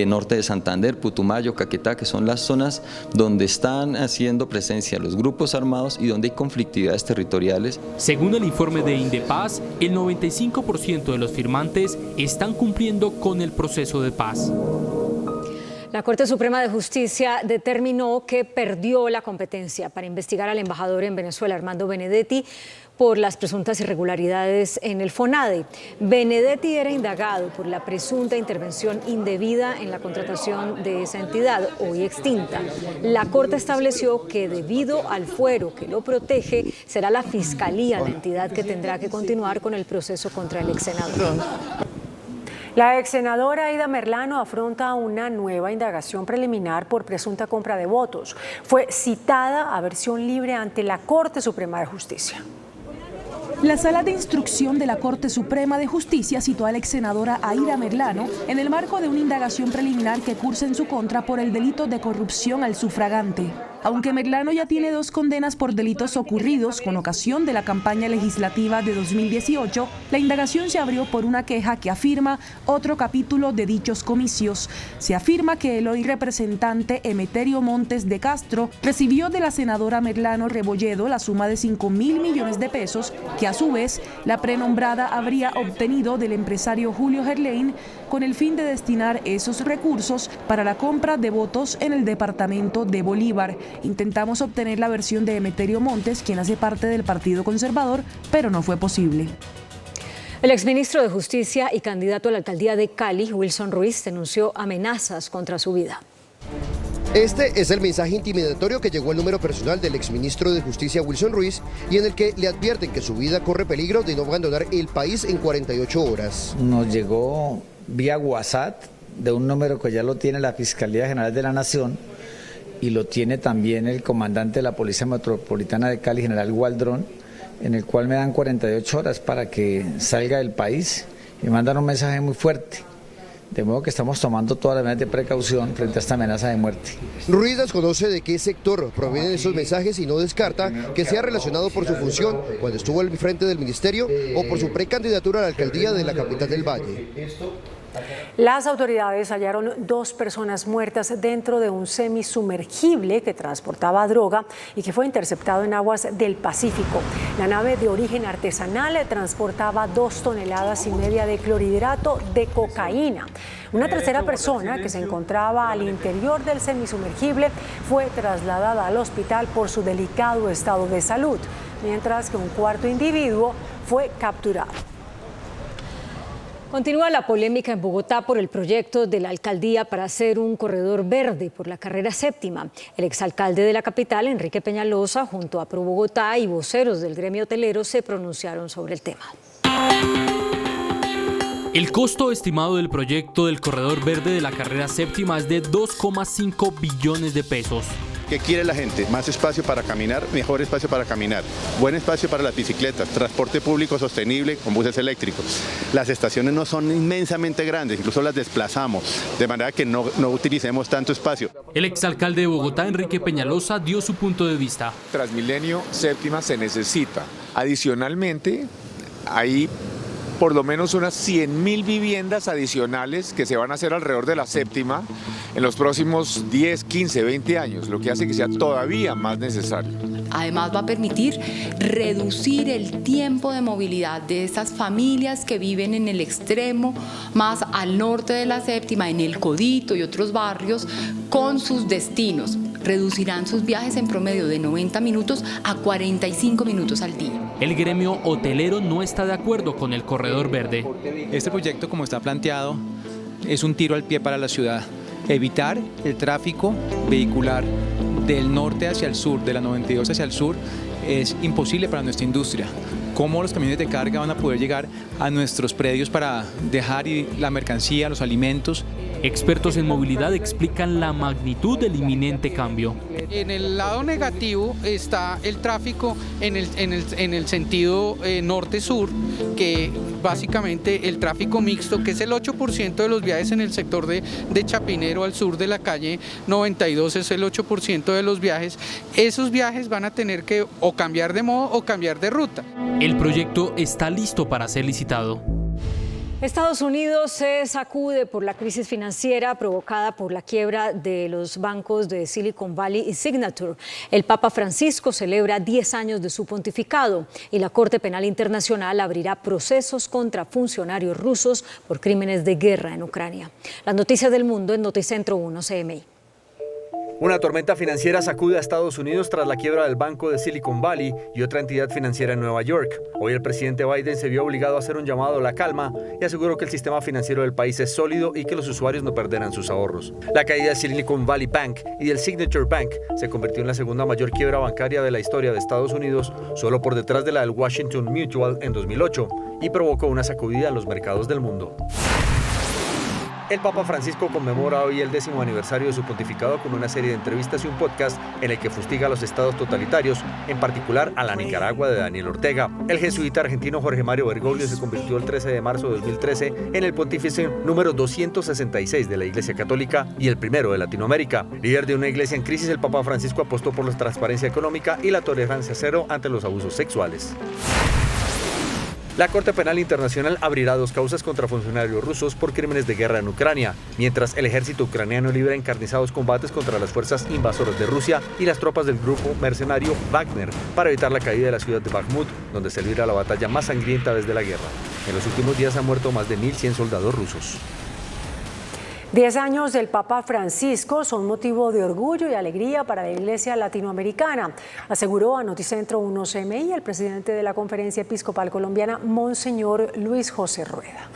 norte de Santander, Putumayo, Caquetá, que son las zonas donde están haciendo presencia los grupos armados y donde hay conflictividades territoriales. Según el informe de Indepaz, el 95% de los firmantes están cumpliendo con el proceso de paz. La Corte Suprema de Justicia determinó que perdió la competencia para investigar al embajador en Venezuela, Armando Benedetti, por las presuntas irregularidades en el FONADE. Benedetti era indagado por la presunta intervención indebida en la contratación de esa entidad, hoy extinta. La Corte estableció que debido al fuero que lo protege, será la Fiscalía la entidad que tendrá que continuar con el proceso contra el ex senador. La ex senadora Aida Merlano afronta una nueva indagación preliminar por presunta compra de votos. Fue citada a versión libre ante la Corte Suprema de Justicia. La Sala de Instrucción de la Corte Suprema de Justicia citó a la ex senadora Aida Merlano en el marco de una indagación preliminar que cursa en su contra por el delito de corrupción al sufragante. Aunque Merlano ya tiene 2 condenas por delitos ocurridos con ocasión de la campaña legislativa de 2018, la indagación se abrió por una queja que afirma otro capítulo de dichos comicios. Se afirma que el hoy representante Emeterio Montes de Castro recibió de la senadora Merlano Rebolledo la suma de 5.000 millones de pesos que a su vez la prenombrada habría obtenido del empresario Julio Gerlain con el fin de destinar esos recursos para la compra de votos en el departamento de Bolívar. Intentamos obtener la versión de Emeterio Montes, quien hace parte del Partido Conservador, pero no fue posible. El exministro de Justicia y candidato a la alcaldía de Cali, Wilson Ruiz, denunció amenazas contra su vida. Este es el mensaje intimidatorio que llegó al número personal del exministro de Justicia Wilson Ruiz y en el que le advierten que su vida corre peligro de no abandonar el país en 48 horas. Nos llegó vía WhatsApp de un número que ya lo tiene la Fiscalía General de la Nación y lo tiene también el comandante de la Policía Metropolitana de Cali, general Gualdrón, en el cual me dan 48 horas para que salga del país y mandan un mensaje muy fuerte. De modo que estamos tomando todas las medidas de precaución frente a esta amenaza de muerte. Ruiz desconoce de qué sector provienen esos mensajes y no descarta que sea relacionado por su función cuando estuvo al frente del ministerio o por su precandidatura a la alcaldía de la capital del Valle. Las autoridades hallaron 2 personas muertas dentro de un semisumergible que transportaba droga y que fue interceptado en aguas del Pacífico. La nave de origen artesanal transportaba 2,5 toneladas de clorhidrato de cocaína. Una tercera persona que se encontraba al interior del semisumergible fue trasladada al hospital por su delicado estado de salud, mientras que un cuarto individuo fue capturado. Continúa la polémica en Bogotá por el proyecto de la alcaldía para hacer un corredor verde por la carrera séptima. El exalcalde de la capital, Enrique Peñalosa, junto a Pro Bogotá y voceros del gremio hotelero se pronunciaron sobre el tema. El costo estimado del proyecto del corredor verde de la carrera séptima es de 2,5 billones de pesos. ¿Qué quiere la gente? Más espacio para caminar, mejor espacio para caminar, buen espacio para las bicicletas, transporte público sostenible con buses eléctricos. Las estaciones no son inmensamente grandes, incluso las desplazamos, de manera que no utilicemos tanto espacio. El exalcalde de Bogotá, Enrique Peñalosa, dio su punto de vista. Transmilenio séptima se necesita. Adicionalmente, hay por lo menos unas 100.000 viviendas adicionales que se van a hacer alrededor de la séptima en los próximos 10, 15, 20 años, lo que hace que sea todavía más necesario. Además va a permitir reducir el tiempo de movilidad de esas familias que viven en el extremo más al norte de la séptima, en el Codito y otros barrios, con sus destinos. Reducirán sus viajes en promedio de 90 minutos a 45 minutos al día. El gremio hotelero no está de acuerdo con el corredor verde. Este proyecto, como está planteado, es un tiro al pie para la ciudad. Evitar el tráfico vehicular del norte hacia el sur, de la 92 hacia el sur, es imposible para nuestra industria. ¿Cómo los camiones de carga van a poder llegar a nuestros predios para dejar la mercancía, los alimentos? Expertos en movilidad explican la magnitud del inminente cambio. En el lado negativo está el tráfico en el sentido norte-sur, que básicamente el tráfico mixto, que es el 8% de los viajes en el sector de Chapinero al sur de la calle 92, es el 8% de los viajes. Esos viajes van a tener que o cambiar de modo o cambiar de ruta. El proyecto está listo para ser licitado. Estados Unidos se sacude por la crisis financiera provocada por la quiebra de los bancos de Silicon Valley y Signature. El Papa Francisco celebra 10 años de su pontificado y la Corte Penal Internacional abrirá procesos contra funcionarios rusos por crímenes de guerra en Ucrania. Las noticias del mundo en Noticentro 1 CMI. Una tormenta financiera sacude a Estados Unidos tras la quiebra del banco de Silicon Valley y otra entidad financiera en Nueva York. Hoy el presidente Biden se vio obligado a hacer un llamado a la calma y aseguró que el sistema financiero del país es sólido y que los usuarios no perderán sus ahorros. La caída de Silicon Valley Bank y del Signature Bank se convirtió en la segunda mayor quiebra bancaria de la historia de Estados Unidos, solo por detrás de la del Washington Mutual en 2008, y provocó una sacudida en los mercados del mundo. El Papa Francisco conmemora hoy el 10º aniversario de su pontificado con una serie de entrevistas y un podcast en el que fustiga a los estados totalitarios, en particular a la Nicaragua de Daniel Ortega. El jesuita argentino Jorge Mario Bergoglio se convirtió el 13 de marzo de 2013 en el pontífice número 266 de la Iglesia Católica y el primero de Latinoamérica. Líder de una iglesia en crisis, el Papa Francisco apostó por la transparencia económica y la tolerancia cero ante los abusos sexuales. La Corte Penal Internacional abrirá 2 causas contra funcionarios rusos por crímenes de guerra en Ucrania, mientras el ejército ucraniano libra encarnizados combates contra las fuerzas invasoras de Rusia y las tropas del grupo mercenario Wagner para evitar la caída de la ciudad de Bakhmut, donde se libra la batalla más sangrienta desde la guerra. En los últimos días han muerto más de 1.100 soldados rusos. 10 años del Papa Francisco son motivo de orgullo y alegría para la Iglesia latinoamericana, aseguró a Noticentro 1 CMI el presidente de la Conferencia Episcopal Colombiana, Monseñor Luis José Rueda.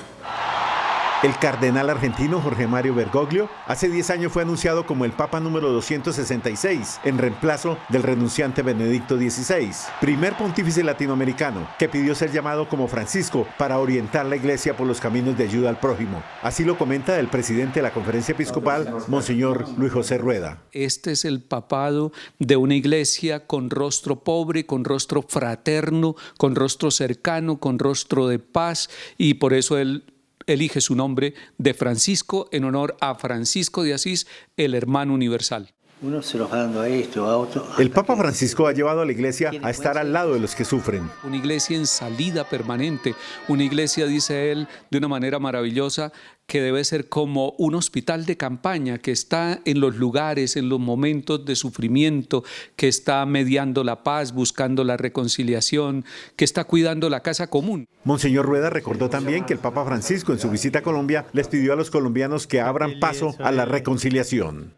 El cardenal argentino Jorge Mario Bergoglio hace 10 años fue anunciado como el Papa número 266, en reemplazo del renunciante Benedicto XVI, primer pontífice latinoamericano que pidió ser llamado como Francisco para orientar la Iglesia por los caminos de ayuda al prójimo. Así lo comenta el presidente de la Conferencia Episcopal, Monseñor Luis José Rueda. Este es el papado de una iglesia con rostro pobre, con rostro fraterno, con rostro cercano, con rostro de paz, y por eso él elige su nombre de Francisco en honor a Francisco de Asís, el hermano universal. Uno se los va dando a esto, a otro. El Papa Francisco ha llevado a la Iglesia a estar al lado de los que sufren. Una iglesia en salida permanente, una iglesia, dice él de una manera maravillosa, que debe ser como un hospital de campaña, que está en los lugares, en los momentos de sufrimiento, que está mediando la paz, buscando la reconciliación, que está cuidando la casa común. Monseñor Rueda recordó también que el Papa Francisco en su visita a Colombia les pidió a los colombianos que abran paso a la reconciliación.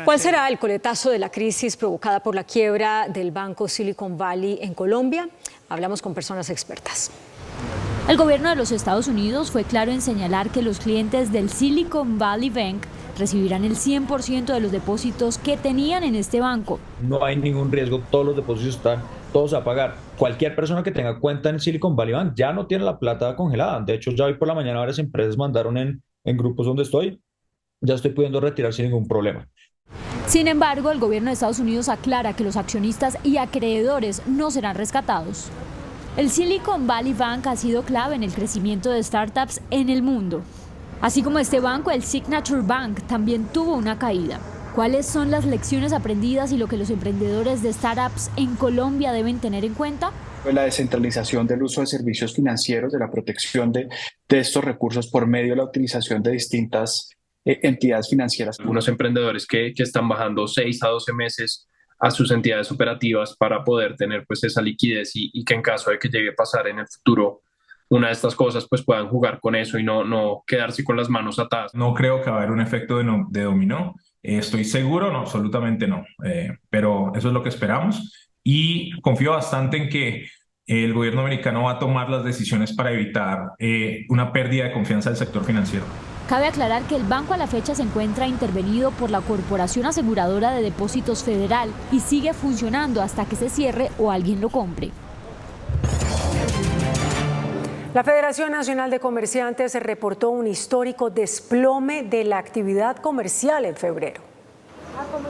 ¿Cuál será el coletazo de la crisis provocada por la quiebra del banco Silicon Valley en Colombia? Hablamos con personas expertas. El gobierno de los Estados Unidos fue claro en señalar que los clientes del Silicon Valley Bank recibirán el 100% de los depósitos que tenían en este banco. No hay ningún riesgo, todos los depósitos están todos a pagar. Cualquier persona que tenga cuenta en Silicon Valley Bank ya no tiene la plata congelada. De hecho, ya hoy por la mañana varias empresas mandaron en grupos donde estoy, ya estoy pudiendo retirar sin ningún problema. Sin embargo, el gobierno de Estados Unidos aclara que los accionistas y acreedores no serán rescatados. El Silicon Valley Bank ha sido clave en el crecimiento de startups en el mundo. Así como este banco, el Signature Bank también tuvo una caída. ¿Cuáles son las lecciones aprendidas y lo que los emprendedores de startups en Colombia deben tener en cuenta? La descentralización del uso de servicios financieros, de la protección de estos recursos por medio de la utilización de distintas entidades financieras. Algunos emprendedores que están bajando 6 a 12 meses a sus entidades operativas para poder tener pues esa liquidez y que en caso de que llegue a pasar en el futuro una de estas cosas pues puedan jugar con eso y no quedarse con las manos atadas. No creo que va a haber un efecto de dominó. ¿Estoy seguro? No, absolutamente no. Pero eso es lo que esperamos y confío bastante en que el gobierno americano va a tomar las decisiones para evitar una pérdida de confianza del sector financiero. Cabe aclarar que el banco a la fecha se encuentra intervenido por la Corporación Aseguradora de Depósitos Federal y sigue funcionando hasta que se cierre o alguien lo compre. La Federación Nacional de Comerciantes reportó un histórico desplome de la actividad comercial en febrero.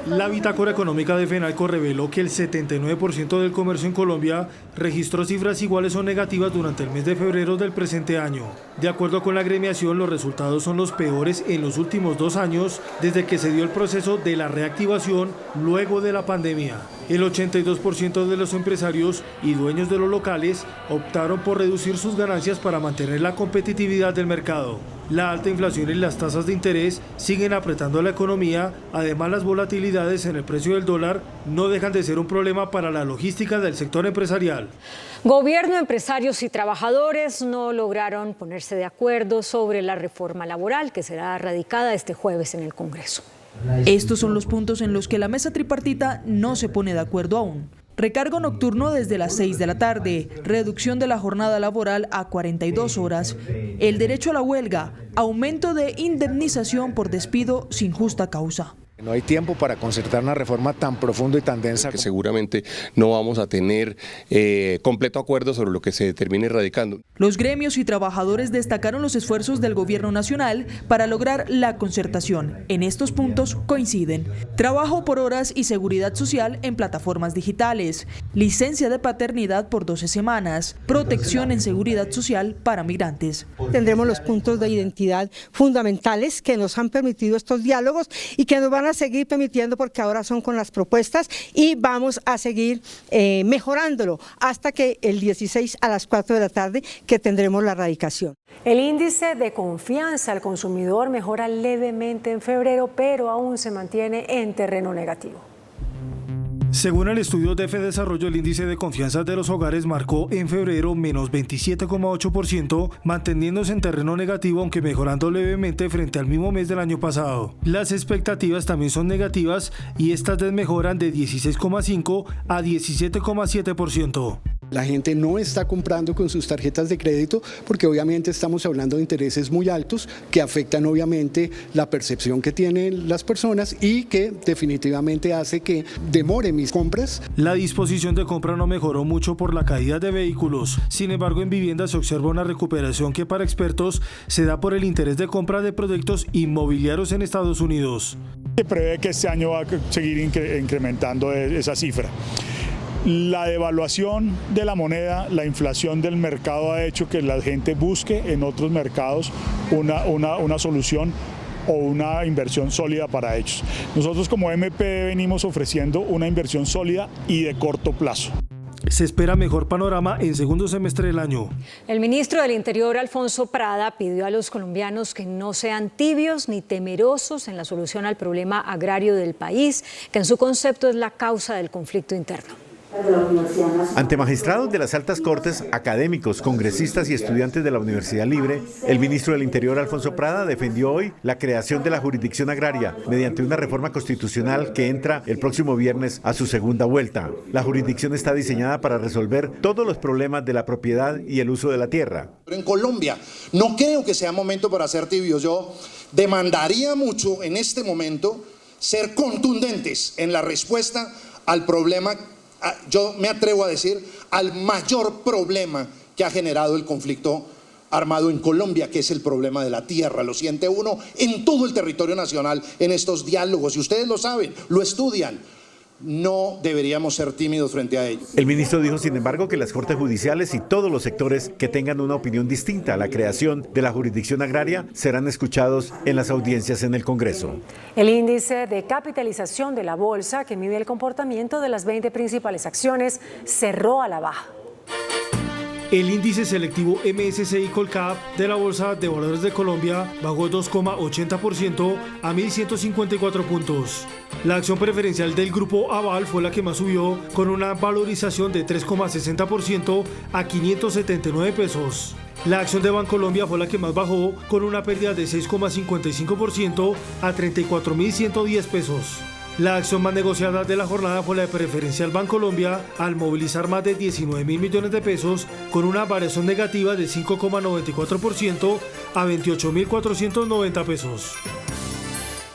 La bitácora económica de FENALCO reveló que el 79% del comercio en Colombia registró cifras iguales o negativas durante el mes de febrero del presente año. De acuerdo con la agremiación, los resultados son los peores en los últimos 2 años desde que se dio el proceso de la reactivación luego de la pandemia. El 82% de los empresarios y dueños de los locales optaron por reducir sus ganancias para mantener la competitividad del mercado. La alta inflación y las tasas de interés siguen apretando la economía, además las volatilidades en el precio del dólar no dejan de ser un problema para la logística del sector empresarial. Gobierno, empresarios y trabajadores no lograron ponerse de acuerdo sobre la reforma laboral que será radicada este jueves en el Congreso. Estos son los puntos en los que la mesa tripartita no se pone de acuerdo aún. Recargo nocturno desde las 6 de la tarde, reducción de la jornada laboral a 42 horas, el derecho a la huelga, aumento de indemnización por despido sin justa causa. No hay tiempo para concertar una reforma tan profunda y tan densa. Que seguramente no vamos a tener completo acuerdo sobre lo que se termine radicando. Los gremios y trabajadores destacaron los esfuerzos del gobierno nacional para lograr la concertación. En estos puntos coinciden: trabajo por horas y seguridad social en plataformas digitales, licencia de paternidad por 12 semanas, protección en seguridad social para migrantes. Tendremos los puntos de identidad fundamentales que nos han permitido estos diálogos y que nos van a seguir permitiendo, porque ahora son con las propuestas, y vamos a seguir mejorándolo hasta que el 16 a las 4 de la tarde que tendremos la radicación. El índice de confianza al consumidor mejora levemente en febrero, pero aún se mantiene en terreno negativo. Según el estudio de Fedesarrollo, el índice de confianza de los hogares marcó en febrero menos 27,8%, manteniéndose en terreno negativo, aunque mejorando levemente frente al mismo mes del año pasado. Las expectativas también son negativas y estas desmejoran de 16,5% a 17,7%. La gente no está comprando con sus tarjetas de crédito porque obviamente estamos hablando de intereses muy altos que afectan obviamente la percepción que tienen las personas y que definitivamente hace que demore mis compras. La disposición de compra no mejoró mucho por la caída de vehículos. Sin embargo, en vivienda se observa una recuperación que para expertos se da por el interés de compra de proyectos inmobiliarios en Estados Unidos. Se prevé que este año va a seguir incrementando esa cifra. La devaluación de la moneda, la inflación del mercado ha hecho que la gente busque en otros mercados una solución o una inversión sólida para ellos. Nosotros como MP venimos ofreciendo una inversión sólida y de corto plazo. Se espera mejor panorama en segundo semestre del año. El ministro del Interior, Alfonso Prada, pidió a los colombianos que no sean tibios ni temerosos en la solución al problema agrario del país, que en su concepto es la causa del conflicto interno. Ante magistrados de las altas cortes, académicos, congresistas y estudiantes de la Universidad Libre, el ministro del Interior, Alfonso Prada, defendió hoy la creación de la jurisdicción agraria mediante una reforma constitucional que entra el próximo viernes a su segunda vuelta. La jurisdicción está diseñada para resolver todos los problemas de la propiedad y el uso de la tierra. Pero en Colombia no creo que sea momento para ser tibios. Yo demandaría mucho en este momento ser contundentes en la respuesta al problema. Yo me atrevo a decir al mayor problema que ha generado el conflicto armado en Colombia, que es el problema de la tierra. Lo siente uno en todo el territorio nacional en estos diálogos, y ustedes lo saben, lo estudian. No deberíamos ser tímidos frente a ello. El ministro dijo, sin embargo, que las cortes judiciales y todos los sectores que tengan una opinión distinta a la creación de la jurisdicción agraria serán escuchados en las audiencias en el Congreso. El índice de capitalización de la bolsa, que mide el comportamiento de las 20 principales acciones, cerró a la baja. El índice selectivo MSCI Colcap de la Bolsa de Valores de Colombia bajó 2,80% a 1.154 puntos. La acción preferencial del Grupo Aval fue la que más subió, con una valorización de 3,60% a 579 pesos. La acción de Bancolombia fue la que más bajó, con una pérdida de 6,55% a 34.110 pesos. La acción más negociada de la jornada fue la de Preferencial Bancolombia, al movilizar más de 19.000 millones de pesos, con una variación negativa de 5,94% a 28.490 pesos.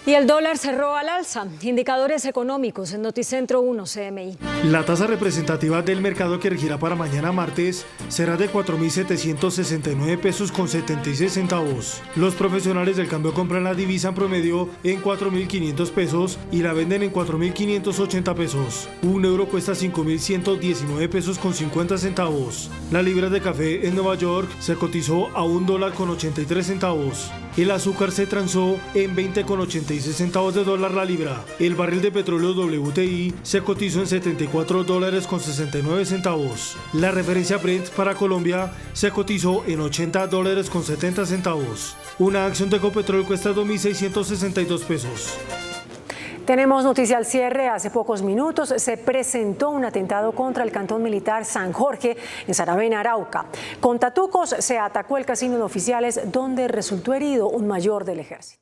Y el dólar cerró al alza. Indicadores económicos en Noticentro 1 CMI. La tasa representativa del mercado que regirá para mañana martes será de 4.769 pesos con 76 centavos. Los profesionales del cambio compran la divisa en promedio en 4.500 pesos y la venden en 4.580 pesos. Un euro cuesta 5.119 pesos con 50 centavos. La libra de café en Nueva York se cotizó a $1 con 83 centavos. El azúcar se transó en 20 con 86 centavos de dólar la libra. El barril de petróleo WTI se cotizó en $74 con 69 centavos. La referencia Brent para Colombia se cotizó en $80 con 70 centavos. Una acción de Ecopetrol cuesta 2.662 pesos. Tenemos noticia al cierre. Hace pocos minutos se presentó un atentado contra el cantón militar San Jorge en Saravena, Arauca. Con tatucos se atacó el casino de oficiales donde resultó herido un mayor del ejército.